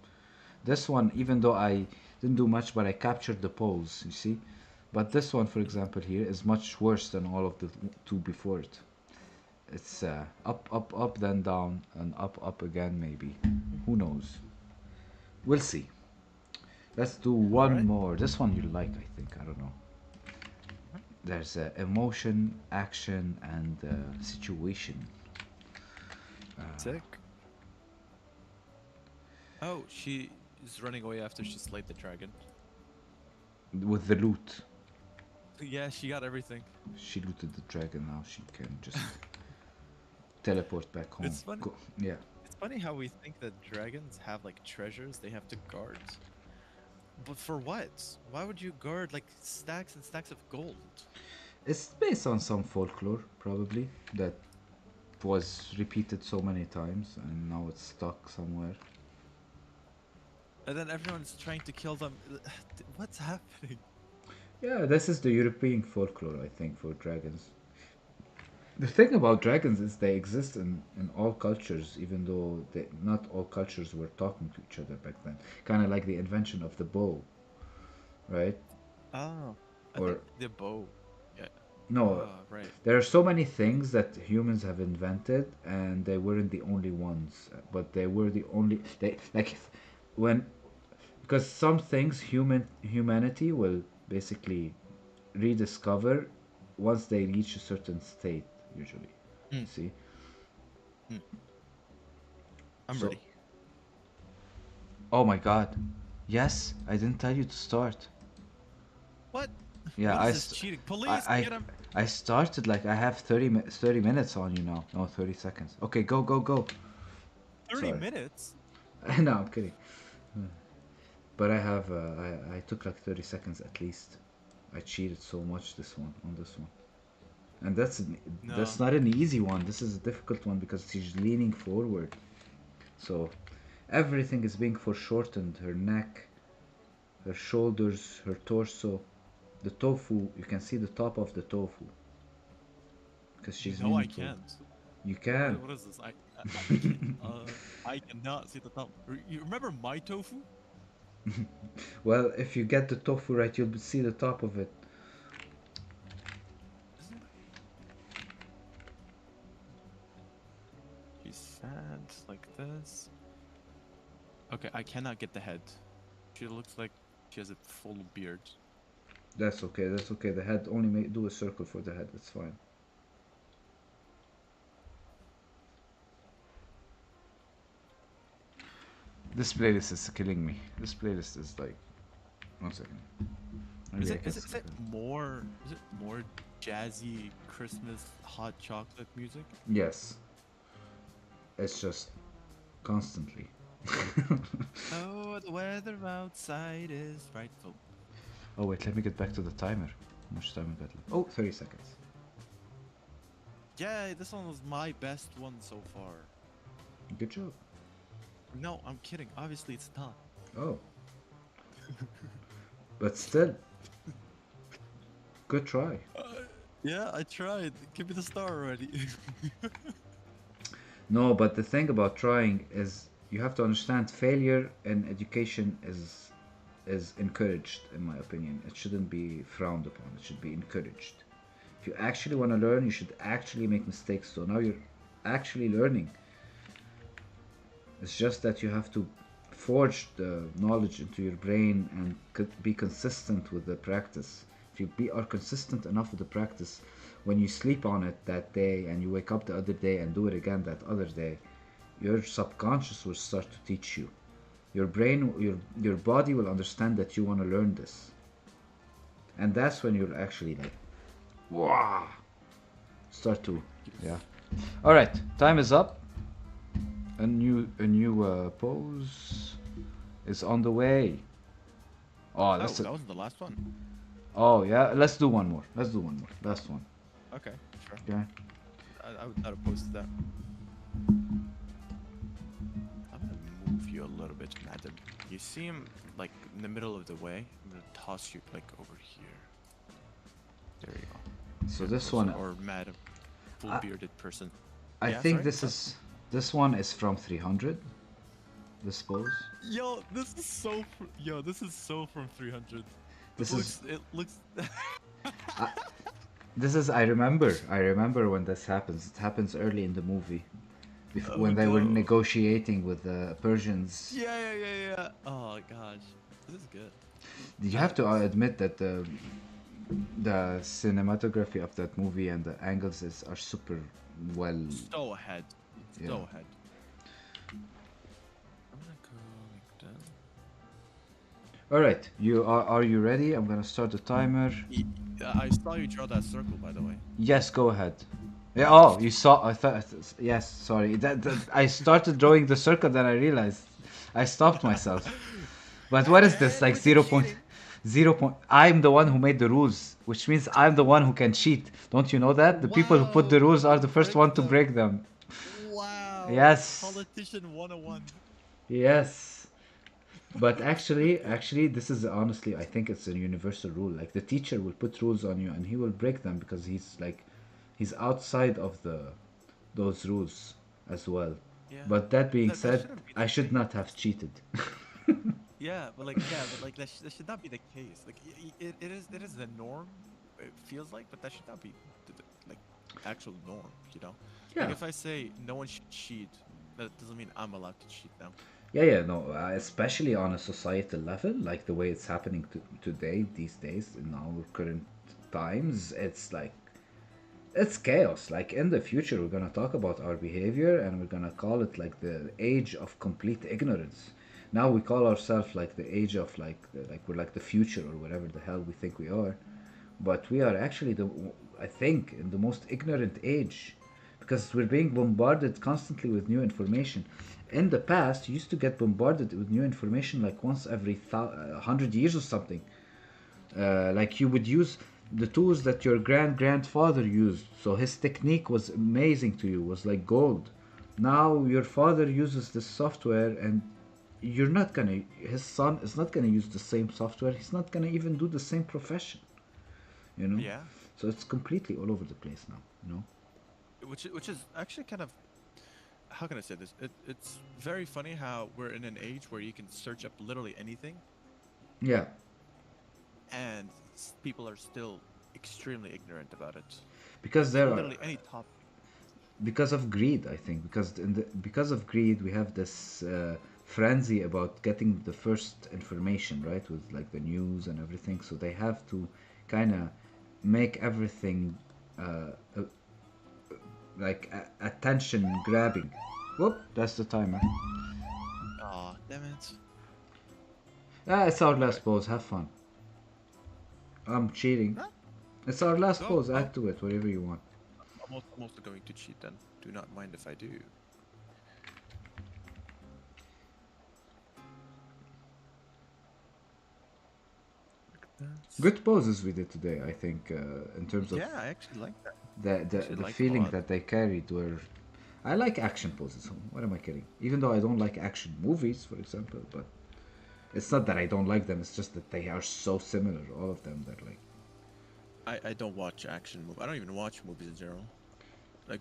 This one, even though I didn't do much, but I captured the pose. You see. But this one, for Mhm. example, here is much worse than all of the two before it. It's up, up, up, then down, and up, up again, maybe. Who knows? We'll see. Let's do one Alright. more. This one you like, I think. I don't know. There's emotion, action, and situation. Sick. Oh, she is running away after she slayed the dragon. With the loot. Yeah, she got everything. She looted the dragon, now she can just teleport back home. It's funny. Yeah. It's funny how we think that dragons have like treasures they have to guard. But for what? Why would you guard like stacks and stacks of gold? It's based on some folklore, probably, that was repeated so many times and now it's stuck somewhere. And then everyone's trying to kill them. What's happening? Yeah, this is the European folklore, I think, for dragons. The thing about dragons is they exist in all cultures, even though not all cultures were talking to each other back then. Kind of like the invention of the bow, right? Oh, I Or think the bow. Yeah. no, Right. there are so many things that humans have invented, and they weren't the only ones, but they were the only. They like when because some things humanity will basically rediscover once they reach a certain state, usually. Mm, See, mm. I'm so ready. oh my god, yes, I didn't tell you to start. What? Yeah, What is this cheating? Police, I get him! I started like I have 30 minutes on you now. No, 30 seconds. Okay, go go go. 30 Sorry. minutes? No, I'm kidding. But I have I took like 30 seconds at least. I cheated so much on this one. And No. that's not an easy one. This is a difficult one because she's leaning forward. So everything is being foreshortened. Her neck, her shoulders, her torso. The tofu, you can see the top of the tofu because she's No, I leaning forward. can't. You can. What is this? I can't. I cannot see the top. You remember my tofu? Well, if you get the tofu right, you'll see the top of it. Is it? She's sad like this. Okay, I cannot get the head. She looks like she has a full beard. That's okay. That's okay. The head only do a circle for the head. That's fine. This playlist is killing me. This playlist is like, one second. Maybe Is I it can is it, is skip it more is it more jazzy Christmas hot chocolate music? Yes, it's just constantly. Oh, the weather outside is frightful. Oh wait, let me get back to the timer. How much time we got left? Oh, 30 seconds. Yeah, this one was my best one so far. Good job. No, I'm kidding. Obviously, it's not. Oh, but still, good try. Yeah, I tried. Give me the star already. No, but the thing about trying is you have to understand failure in education is encouraged, in my opinion. It shouldn't be frowned upon. It should be encouraged. If you actually want to learn, you should actually make mistakes. So now you're actually learning. It's just that you have to forge the knowledge into your brain and be consistent with the practice. If you are consistent enough with the practice, when you sleep on it that day and you wake up the other day and do it again that other day, your subconscious will start to teach you. Your brain, your body will understand that you want to learn this, and that's when you'll actually like, wow, start to, yeah. All right, time is up. A new pose is on the way. Oh, Oh, that's that was the last one. oh yeah. Let's do one more. Let's do one more. Last one. Okay, sure. Okay. I would not oppose to that. I'm gonna move you a little bit, madam. You see him like in the middle of the way. I'm gonna toss you like over here. There you go. So Here, this person, one, or madam, full bearded person. I Yeah, think sorry, this one is from 300. This pose. Yo, this is so. Yo, this is so from 300. This is It looks. this is I remember when this happens. It happens early in the movie, Oh, when they were no. negotiating with the Persians. Yeah. Oh gosh, This is good. You I have like to this. admit that the cinematography of that movie and the angles are super well. So ahead. Yeah. So ahead. I'm gonna go like that. All right, are you ready? I'm gonna start the timer. I saw you draw that circle, by the way. Yes, go ahead. Yeah. Oh, you saw. I thought. Yes. Sorry. That I started drawing the circle, then I realized I stopped myself. But what is this? Again Like with the zero point, cheating. 0. I'm the one who made the rules, which means I'm the one who can cheat. Don't you know that? The people who put Wow, the rules you are the first break one to them. break them. Wow. Yes. Politician 101. Yes. But actually, this is honestly, I think it's a universal rule. Like the teacher will put rules on you, and he will break them because he's outside of those rules as well. Yeah. But that being That said, shouldn't be the I should not have case. cheated. Yeah, but like that should not be the case. Like it is the norm. It feels like, but that should not be like actual norm. You know, like Yeah. if I say no one should cheat, that doesn't mean I'm allowed to cheat now. Yeah, no, especially on a societal level, like the way it's happening today, these days, in our current times, it's like it's chaos. Like in the future, we're gonna talk about our behavior, and we're gonna call it like the age of complete ignorance. Now we call ourselves like the age of like we're like the future or whatever the hell we think we are, but we are actually I think in the most ignorant age, because we're being bombarded constantly with new information. In the past, you used to get bombarded with new information like once every 100 years or something. Like you would use the tools that your grandfather used, so his technique was amazing to you, was like gold. Now your father uses this software, and you're not gonna his son is not gonna use the same software, he's not gonna even do the same profession, you know. Yeah, So it's completely all over the place now, you know. which is actually kind of, how can I say this? It's very funny how we're in an age where you can search up literally anything, Yeah, and people are still extremely ignorant about it. because Like there are literally any topic. because of greed, I think, because of greed we have this frenzy about getting the first information, right, with like the news and everything, so they have to kind of make everything uh, uh, like attention grabbing. Whoop, that's the timer. Aw, damn it. Ah, it's our All last right. pause, have fun. I'm cheating. Huh? It's our last Go, pause, go. add to it whatever you want. I'm also going to cheat then. Do not mind if I do. That's... Good poses we did today, I think, in terms of Yeah, I actually like that. the, I the actually the like them a feeling lot. that they carried were. I like action poses. What am I kidding? Even though I don't like action movies, for example, but it's not that I don't like them. It's just that they are so similar, all of them. They're like, I don't watch action movies. I don't even watch movies in general. Like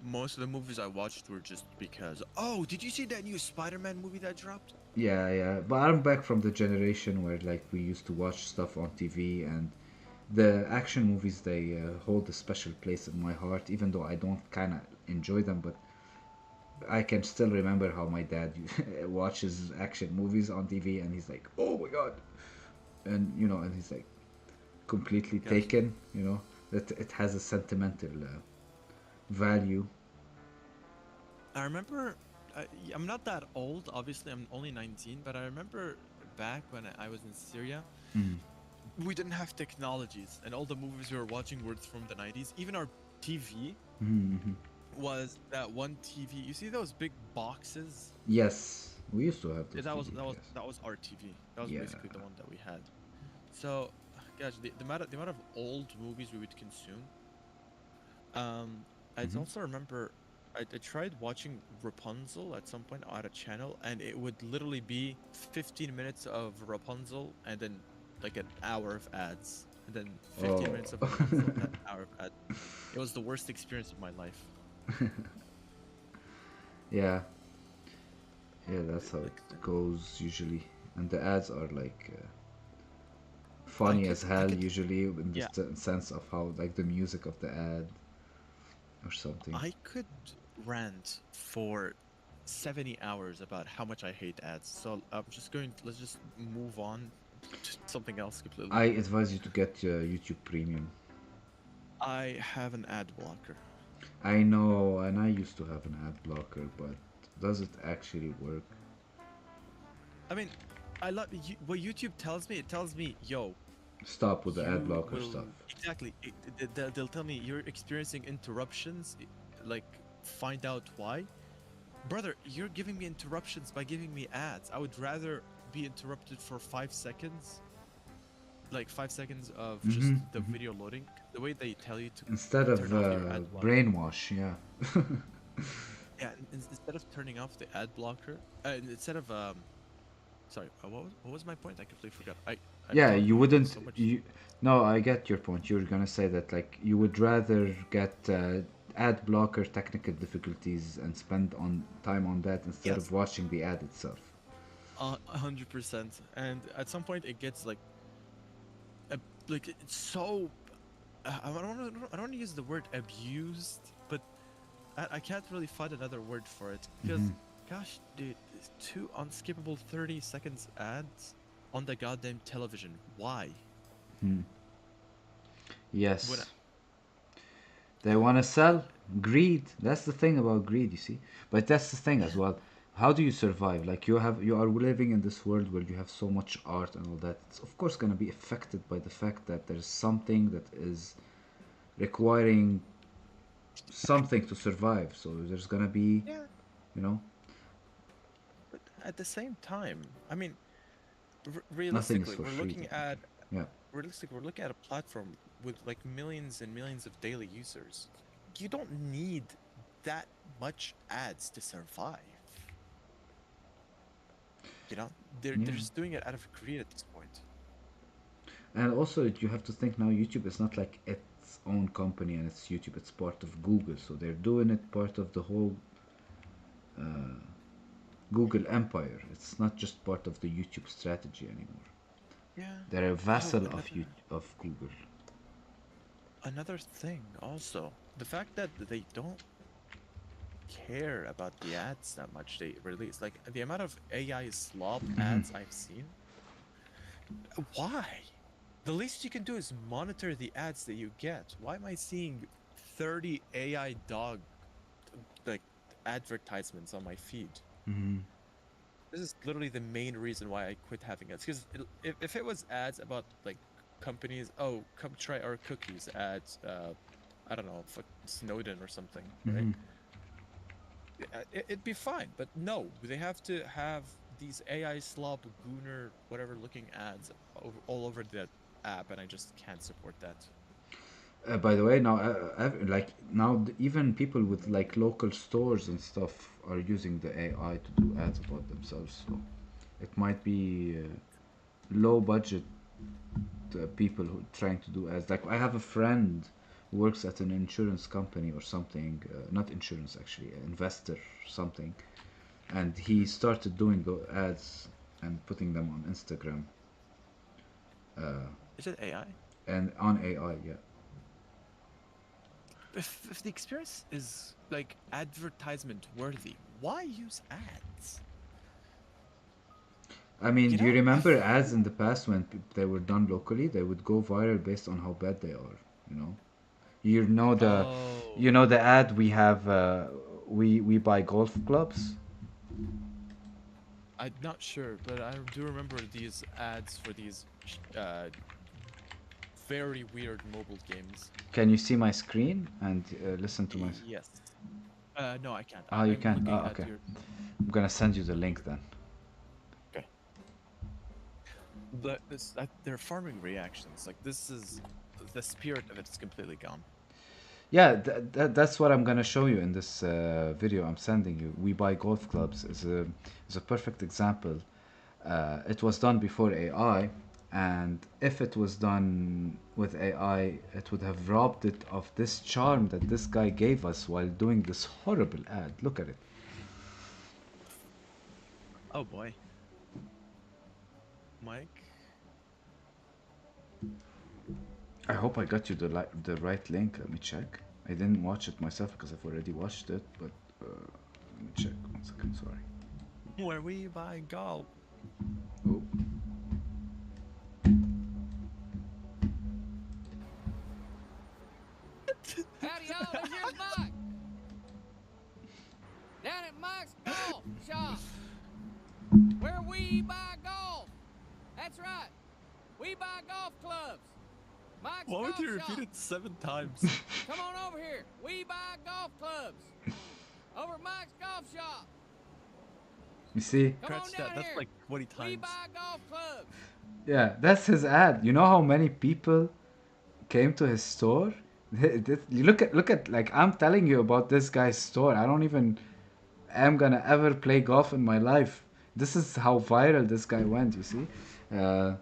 most of the movies I watched were just because. Oh, did you see that new Spider-Man movie that dropped? yeah. But I'm back from the generation where like we used to watch stuff on TV, and the action movies they hold a special place in my heart. Even though I don't kind of enjoy them, but I can still remember how my dad watches action movies on TV, and he's like, "Oh my god!" And and he's like completely Gosh, taken. That it has a sentimental value. I remember. I'm not that old, obviously. I'm only 19, but I remember back when I was in Syria, Mm. we didn't have technologies, and all the movies we were watching were from the 90s. Even our TV Mm-hmm. was that one TV. You see those big boxes? Yes, we used to have Yeah, those that was TVs. that was Yes. that was our TV. That was Yeah. basically the one that we had. So, gosh, the amount of old movies we would consume. I Mm-hmm. also remember I tried watching Rapunzel at some point on a channel, and it would literally be 15 minutes of Rapunzel and then like an hour of ads, and then 15 Oh. minutes of Rapunzel and an hour of ads. It was the worst experience of my life. Yeah. Yeah, that's how Like, it goes usually. And the ads are like I funny could, as I hell could, usually in the yeah, sense of how like the music of the ad or something. I could rant for 70 hours about how much I hate ads. So I'm just going. Let's just move on to something else completely. I advise you to get YouTube Premium. I have an ad blocker. I know, and I used to have an ad blocker, but does it actually work? I mean, I love what YouTube tells me. It tells me, yo, Stop with the ad you blocker will stuff. exactly. They'll tell me you're experiencing interruptions. Like, find out why. Brother, you're giving me interruptions by giving me ads. I would rather be interrupted for 5 seconds, like 5 seconds of just the video loading. The way they tell you to Instead of turn off your ad blocker. brainwash, yeah. Yeah, instead of turning off the ad blocker, instead of sorry, what was my point? I completely forgot. I'm Yeah, talking you wouldn't. so much. You no, I get your point. You're gonna say that like you would rather get ad blocker technical difficulties and spend on time on that instead Yes, of watching the ad itself. 100%. And at some point, it gets uh, like it's so. I don't want to use the word abused, but I can't really find another word for it because, gosh, dude, it's two unskippable 30 seconds ads on the goddamn television. Why? When Yes, they want to sell. Greed. That's the thing about greed, you see. But that's the thing as yeah, well. How do you survive? Like you are living in this world where you have so much art and all that. It's of course gonna be affected by the fact that there's something that is requiring something to survive. So there's gonna be, yeah, you know, but at the same time, I mean, nothing is realistically, for free. Yeah. we're looking at a platform with like millions and millions of daily users. You don't need that much ads to survive. You know, they're Yeah. just doing it out of greed at this point. And also, you have to think now YouTube is not like its own company and it's YouTube, it's part of Google. So they're doing it part of the whole Google empire. It's not just part of the YouTube strategy anymore. Yeah. They're a Oh, vassal of of Google. another thing also, the fact that they don't care about the ads that much they release. Like the amount of AI slob ads I've seen. Why? The least you can do is monitor the ads that you get. Why am I seeing 30 AI dog like advertisements on my feed? This is literally the main reason why I quit having ads. Because if it was ads about like companies, oh, come try our cookies at I don't know, fuck Snowden or something, right? It'd be fine. But no, they have to have these AI slob gooner whatever looking ads all over the app, and I just can't support that. By the way, now like now even people with like local stores and stuff are using the AI to do ads about themselves. So it might be low budget people who trying to do ads. Like I have a friend who works at an insurance company or something, not insurance actually, investor something, and he Mhm. started doing the ads and putting them on Instagram Is it AI? and on AI. Yeah, If the experience is like advertisement worthy, why use ads? I mean, You do you know, remember I've ads in the past when they were done locally? They would go viral based on how bad they are. You know, you know the, oh, you know the ad we have. We buy golf clubs. I'm not sure, but I do remember these ads for these very weird mobile games. Can you see my screen and listen to my? Yes. No, I can't. Oh, you I'm can. looking Oh, at okay. your. I'm gonna send you the link then. Okay. They're farming reactions. Like this is the spirit of it is completely gone. Yeah, that's what I'm gonna show you in this video I'm sending you. We buy golf clubs is a perfect example. It was done before AI, and if it was done with AI, it would have robbed it of this charm that this guy gave us while doing this horrible ad. Look at it. Oh boy, Mike. I hope I got you the right link. Let me check. I didn't watch it myself because I've already watched it, but Let me check. 1 second. Sorry. Where we buy golf. Oh. Howdy, y'all. This here's Mike. Down at Mike's Golf Shop, where we buy golf. That's right. We buy golf clubs. Mike's Why would Golf you Shop. repeat it 7 times? Come on over here. We buy golf clubs. Over at Mike's Golf Shop. You see? Come on Scratch down that. That's here. like 20 We times. buy golf clubs. Yeah, that's his ad. You know how many people came to his store? You look at like I'm telling you about this guy's store. I don't even am gonna ever play golf in my life. This is how viral this guy went. You see, uh,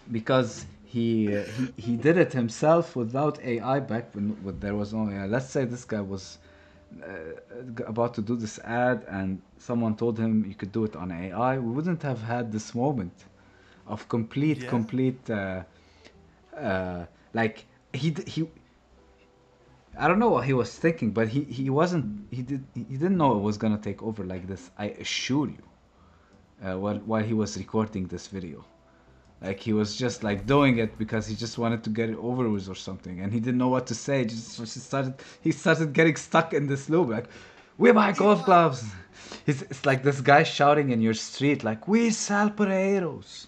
because he did it himself without AI back when there was no AI. Let's say this guy was about to do this ad and someone told him you could do it on AI. We wouldn't have had this moment of complete Yeah. complete like he I don't know what he was thinking, but he wasn't he didn't know it was gonna take over like this. I assure you. While he was recording this video, like he was just like doing it because he just wanted to get it over with or something, and he didn't know what to say. Just he started getting stuck in this loop like, "We buy golf gloves." It's like this guy shouting in your street like, "We sell potatoes,"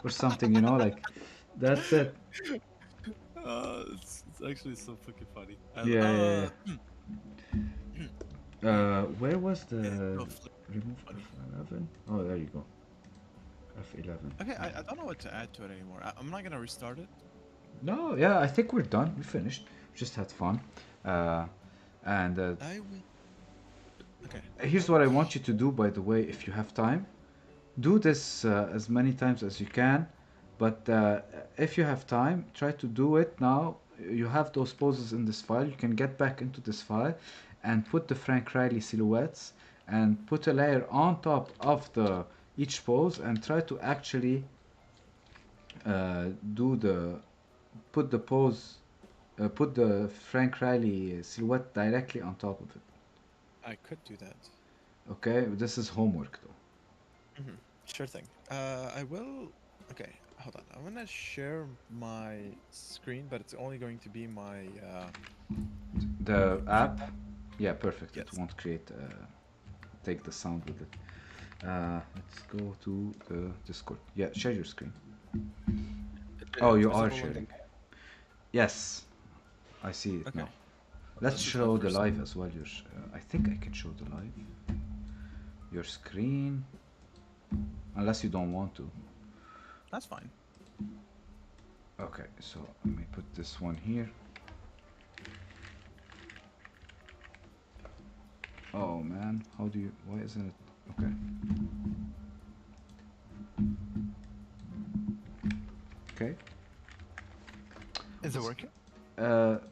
or something, you know, like that's it. It's actually so fucking funny. Yeah. Where was the no, flip. remove Funny. F11? Oh, there you go. F11. Okay, I don't know what to add to it anymore. I'm not gonna restart it. No, yeah, I think we're done. We finished. Just had fun. And I will. Okay. here's what I want you to do, by the way, if you have time. Do this as many times as you can, but if you have time, try to do it now. You have those poses in this file. You can get back into this file and put the Frank Riley silhouettes and put a layer on top of the each pose and try to actually do the put the pose put the Frank Riley silhouette directly on top of it. I could do that. Okay, this is homework though. Sure thing. I will. Okay, hold on. I'm gonna share my screen, but it's only going to be my. The app, yeah, perfect. Yes. It won't create take the sound with it. Let's go to the Discord. Yeah, share your screen. Oh, you are visible on the- sharing. Yes, I see it Okay. now. Let's This is my show the first- live as well. I think I can show the live. Your screen, unless you don't want to. That's fine. Okay, so let me put this one here. Oh man, how do you? Why isn't it? Okay. Okay. Is it working?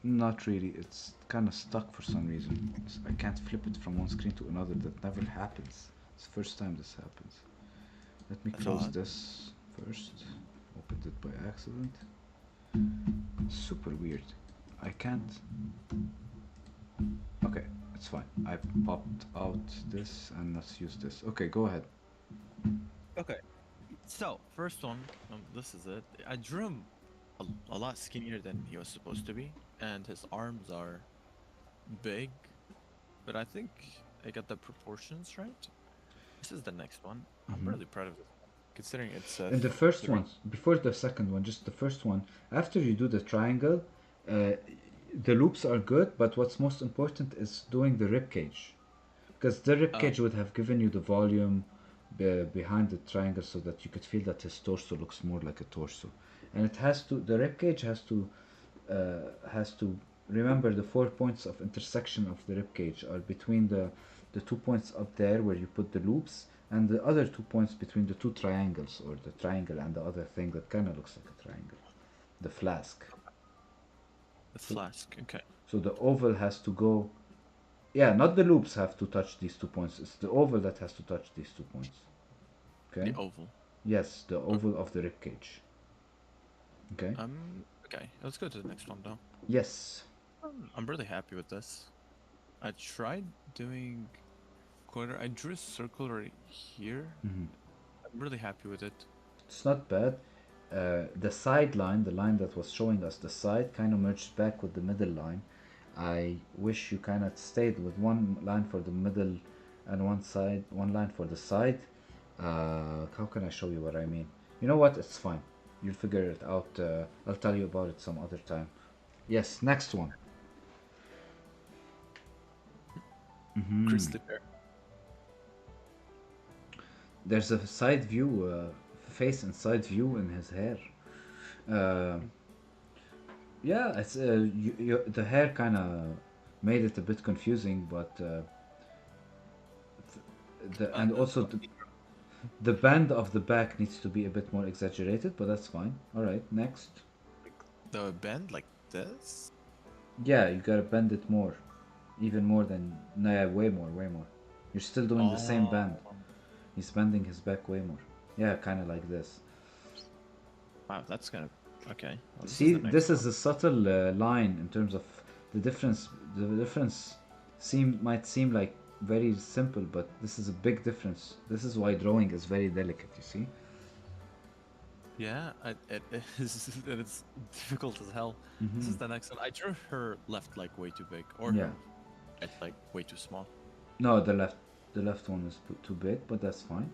Not really. It's kind of stuck for some reason. I can't flip it from one screen to another. That never happens. It's the first time this happens. Let me That's close odd. this first. Opened it by accident. Super weird. I can't. Okay, it's fine. I popped out this and let's use this. Okay, go ahead. Okay. So first one, this is it. I drew him a lot skinnier than he was supposed to be, and his arms are big, but I think I got the proportions right. This is the next one. I'm really proud of it, considering it's. And the first three- one, before the second one, just the first one. After you do the triangle, the loops are good, but what's most important is doing the rib cage, because the rib Oh. cage would have given you the volume behind the triangle, so that you could feel that his torso looks more like a torso, and it has to. The rib cage has to remember the 4 points of intersection of the rib cage are between the 2 points up there where you put the loops, and the other 2 points between the two triangles, or the triangle and the other thing that kind of looks like a triangle, the flask. The flask. Okay. So the oval has to go. Yeah, not the loops have to touch these 2 points. It's the oval that has to touch these 2 points. Okay. The oval. Yes, the oval of the rib cage. Okay. Okay. Let's go to the next one though. Yes. I'm really happy with this. I tried doing corner. I drew a circle right here. Mhm. I'm really happy with it. It's not bad. The side line, the line that was showing us the side, kind of merged back with the middle line. I wish you kind of stayed with one line for the middle and one line for the side. How can I show you what I mean? You know what? It's fine. You'll figure it out. I'll tell you about it some other time. Yes, next one. Grizzly bear. There's a side view, face and side view in his hair. Uh, yeah, it's the hair kind of made it a bit confusing, but and also the band of the back needs to be a bit more exaggerated, but that's fine. All right, next. The bend like this. Yeah, you gotta bend it more, even more than no, yeah, way more, way more. You're still doing the same bend. He's bending his back way more. Yeah, kind of like this. Wow, that's gonna. Okay. Well, See, the next this is one. a subtle line in terms of the difference. The difference might seem like very simple, but this is a big difference. This is why drawing is very delicate. You see? Yeah, it is. It's difficult as hell. This is the next one. I drew her left like way too big, or Yeah. right like way too small. No, the left one is too big, but that's fine.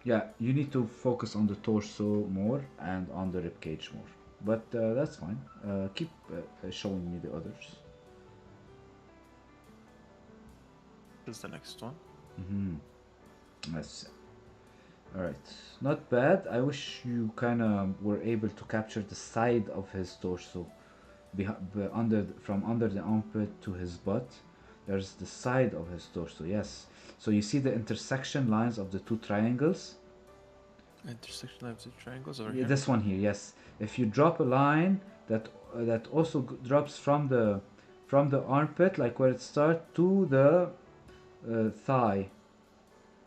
Yeah, you need to focus on the torso more and on the rib cage more. But that's fine. Keep showing me the others. This is the next one. Let's see. All right, not bad. I wish you kind of were able to capture the side of his torso, from under the armpit to his butt. There's the side of his torso. Yes. So you see the intersection lines of the two triangles. Intersection of the triangles over Yeah, here. this one here, yes. If you drop a line that also drops from the armpit, like where it starts, to the thigh,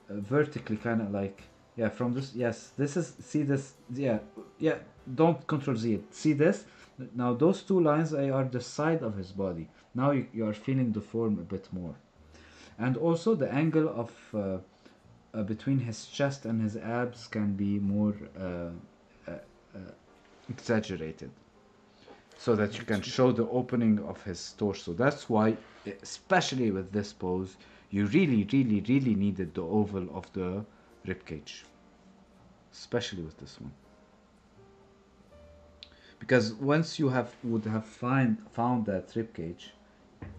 vertically, kind of like, yeah, from this. Yes, this is, see this, yeah, yeah. Don't control Z it. See this? Now those two lines are the side of his body. Now you are feeling the form a bit more, and also the angle of between his chest and his abs can be more exaggerated, so that you can show the opening of his torso. That's why, especially with this pose, you really, really, really needed the oval of the rib cage, especially with this one. Because once you would have found that rib cage,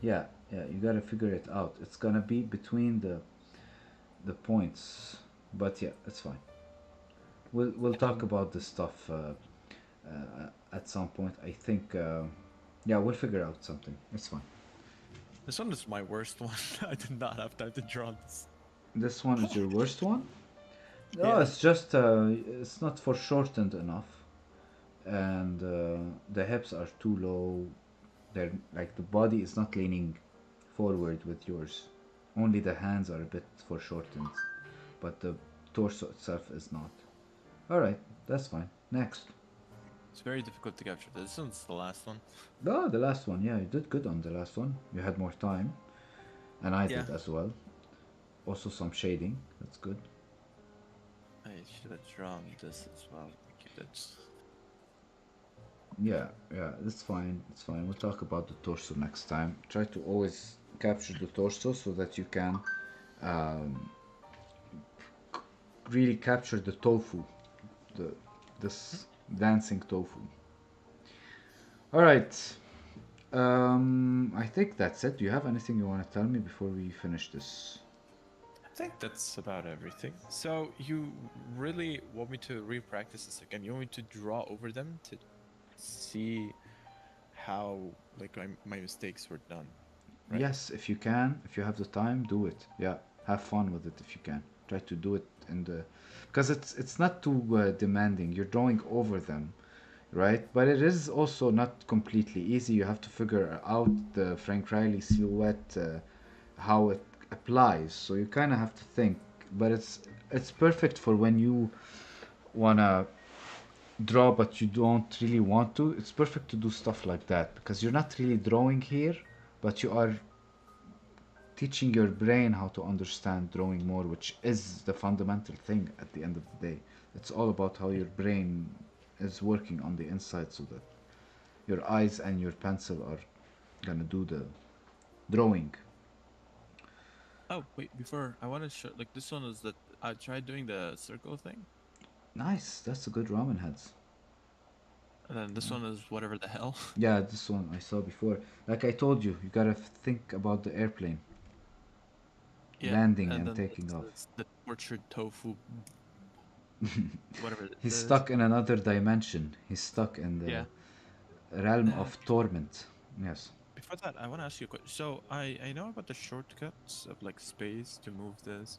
yeah, you gotta figure it out. It's gonna be between the points, but yeah, it's fine. We'll talk about this stuff at some point. I think yeah, we'll figure out something. It's fine. This one is my worst one. I did not have time to draw this. This one is your worst one? No, Yeah. it's just it's not foreshortened enough, and the hips are too low. They're like, the body is not leaning forward with yours. Only the hands are a bit foreshortened, but the torso itself is not. All right, that's fine. Next. It's very difficult to capture. This one's the last one. Oh, the last one. Yeah, you did good on the last one. You had more time, and I did Yeah. as well. Also some shading. That's good. I should have drawn this as well. Like you did. Yeah, that's fine. It's fine. We'll talk about the torso next time. Try to always capture the torso so that you can um, really capture the tofu, this dancing tofu. All right. I think that's it. Do you have anything you want to tell me before we finish this? I think that's about everything. So you really want me to re-practice this again? You want me to draw over them to see how like my mistakes were done? Right. Yes, if you can, if you have the time, do it. Yeah, have fun with it if you can. Try to do it in the, because it's not too demanding. You're drawing over them, right? But it is also not completely easy. You have to figure out the Frank Riley silhouette, how it applies. So you kind of have to think. But it's perfect for when you wanna draw but you don't really want to. It's perfect to do stuff like that because you're not really drawing here, but you are teaching your brain how to understand drawing more, which is the fundamental thing at the end of the day. It's all about how your brain is working on the inside so that your eyes and your pencil are gonna do the drawing. Oh wait, before I want to show like this one is that I tried doing the circle thing, Nice, that's a good ramen heads. and then this one is whatever the hell. Yeah, this one I saw before. Like I told you, you gotta think about the airplane Yeah, landing and and then taking this off. is the tortured tofu, whatever it He's is. stuck in another dimension. He's stuck in Yeah. the realm of torment. Yes. Before that, I want to ask you a question. So I know about the shortcuts of like space to move this,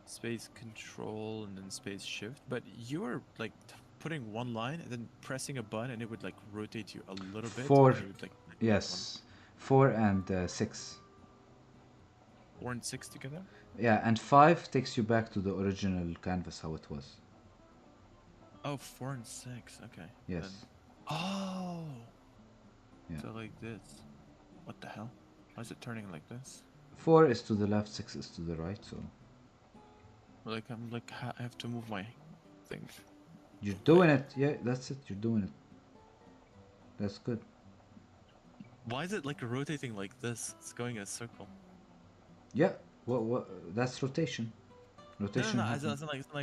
space control, and then space shift. But you were like putting one line and then pressing a button, and it would like rotate you a little bit. Four. And you would like Yes. 4 and 6. 4 and 6 together. Yeah, and 5 takes you back to the original canvas how it was. Oh, 4 and 6. Okay. Yes. Then- Oh. Yeah. So like this. What the hell? Why is it turning like this? 4 is to the left, 6 is to the right, so Like I'm like I have to move my thing. you're doing it. Yeah, that's it. You're doing it. That's good. Why is it like rotating like this? It's going in a circle. Yeah. What? That's rotation. No, Rotation. no, no. As happens. in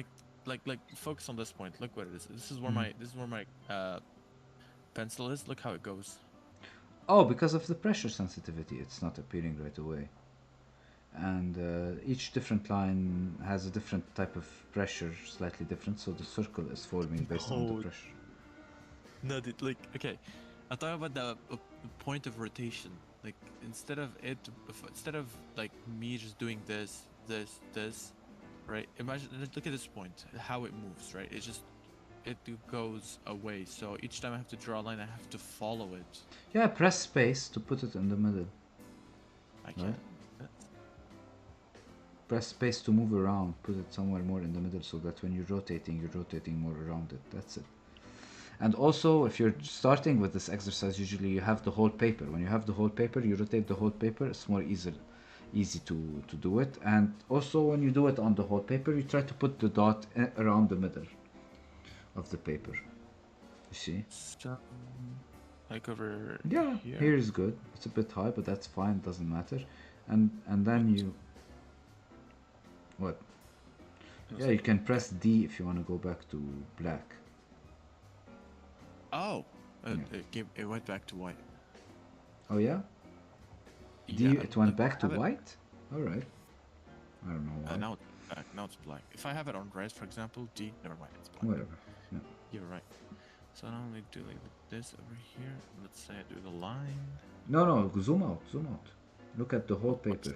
like focus on this point. Look what it is. This is where my pencil is. Look how it goes. Oh, because of the pressure sensitivity, it's not appearing right away. And each different line has a different type of pressure, slightly different, so the circle is forming based on the No. pressure. No, like okay, I'm talking about the point of rotation. Like instead of like me just doing this, right? Imagine, look at this point, how it moves, right? It goes away. So each time I have to draw a line, I have to follow it. Yeah, press space to put it in the middle. I can't. Press space to move around, put it somewhere more in the middle so that when you're rotating more around it. That's it. And also, if you're starting with this exercise, usually you have the whole paper. When you have the whole paper, you rotate the whole paper, it's more easy to do it. And also, when you do it on the whole paper, you try to put the dot around the middle of the paper. You see? So, like over Yeah, here. here is good. It's a bit high, but that's fine, doesn't matter. And then you... What? Yeah, you can press D if you want to go back to black. Oh, Yeah. it went back to white. Oh yeah? D, Yeah, it went like, back to have it- white? Alright. I don't know why. Now it's back. Now it's black. If I have it on red, for example, D. Never mind. It's black. Whatever. Yeah. You're right. So I only do like this over here. Let's say I do the line. No, zoom out, zoom out. Look at the whole paper.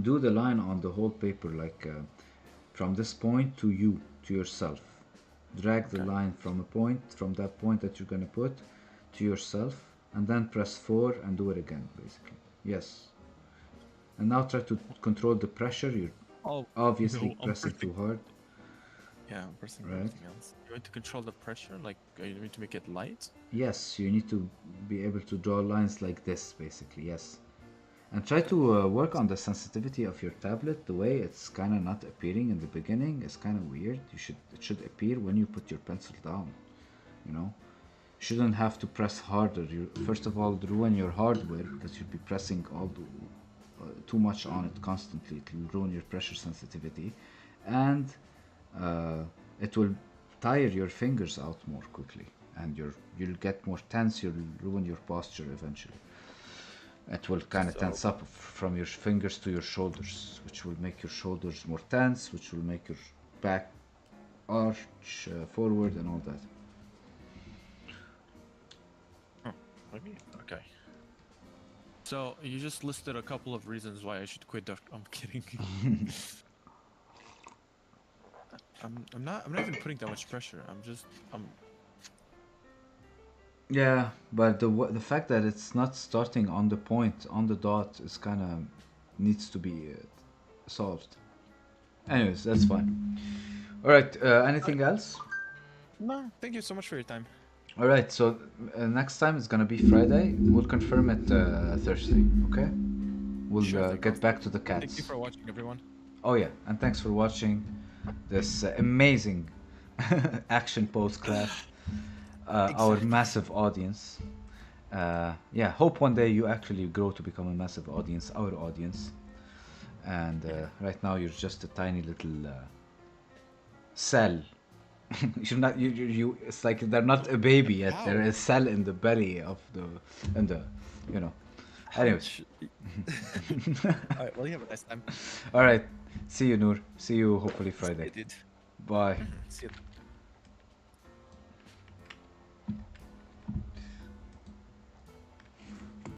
Do the line on the whole paper, like from this point to you, to yourself. Drag the Okay. line from that point that you're gonna put to yourself, and then press 4 and do it again, basically. Yes. And now try to control the pressure. You're Oh, obviously no, I'm pressing pressing- too hard. yeah, I'm pressing Right. everything else. You want to control the pressure? Like, you need to make it light? Yes, you need to be able to draw lines like this, basically, yes. And try to work on the sensitivity of your tablet. The way it's kind of not appearing in the beginning is kind of weird. It should appear when you put your pencil down, you know? You shouldn't have to press harder. You first of all ruin your hardware because you'll be pressing too much on it constantly. It will ruin your pressure sensitivity, and it will tire your fingers out more quickly, and you'll get more tense. You'll ruin your posture eventually. It will kind of tense up from your fingers to your shoulders, which will make your shoulders more tense, which will make your back arch forward and all that. Maybe. Okay. So you just listed a couple of reasons why I should quit. I'm kidding. I'm not even putting that much pressure. I'm Yeah, but the fact that it's not starting on the point, on the dot, is kind of needs to be solved. Anyways, that's fine. All right. Anything else? No, thank you so much for your time. All right. So next time it's gonna be Friday. We'll confirm it Thursday. Okay. we'll Sure thing, get awesome. back to the Thank you cats. for watching, everyone. Oh yeah, and thanks for watching this amazing action pose clash. Our Exactly. massive audience. Yeah, hope one day you actually grow to become a massive audience, our audience. And right now you're just a tiny little cell. You're not you. It's like they're not a baby yet. They're a How? cell in the belly of in the, you know. How Anyways, much? All right. Well, you have a nice time. all right. See you, Noor. See you hopefully See you, Friday. dude. Bye. See you.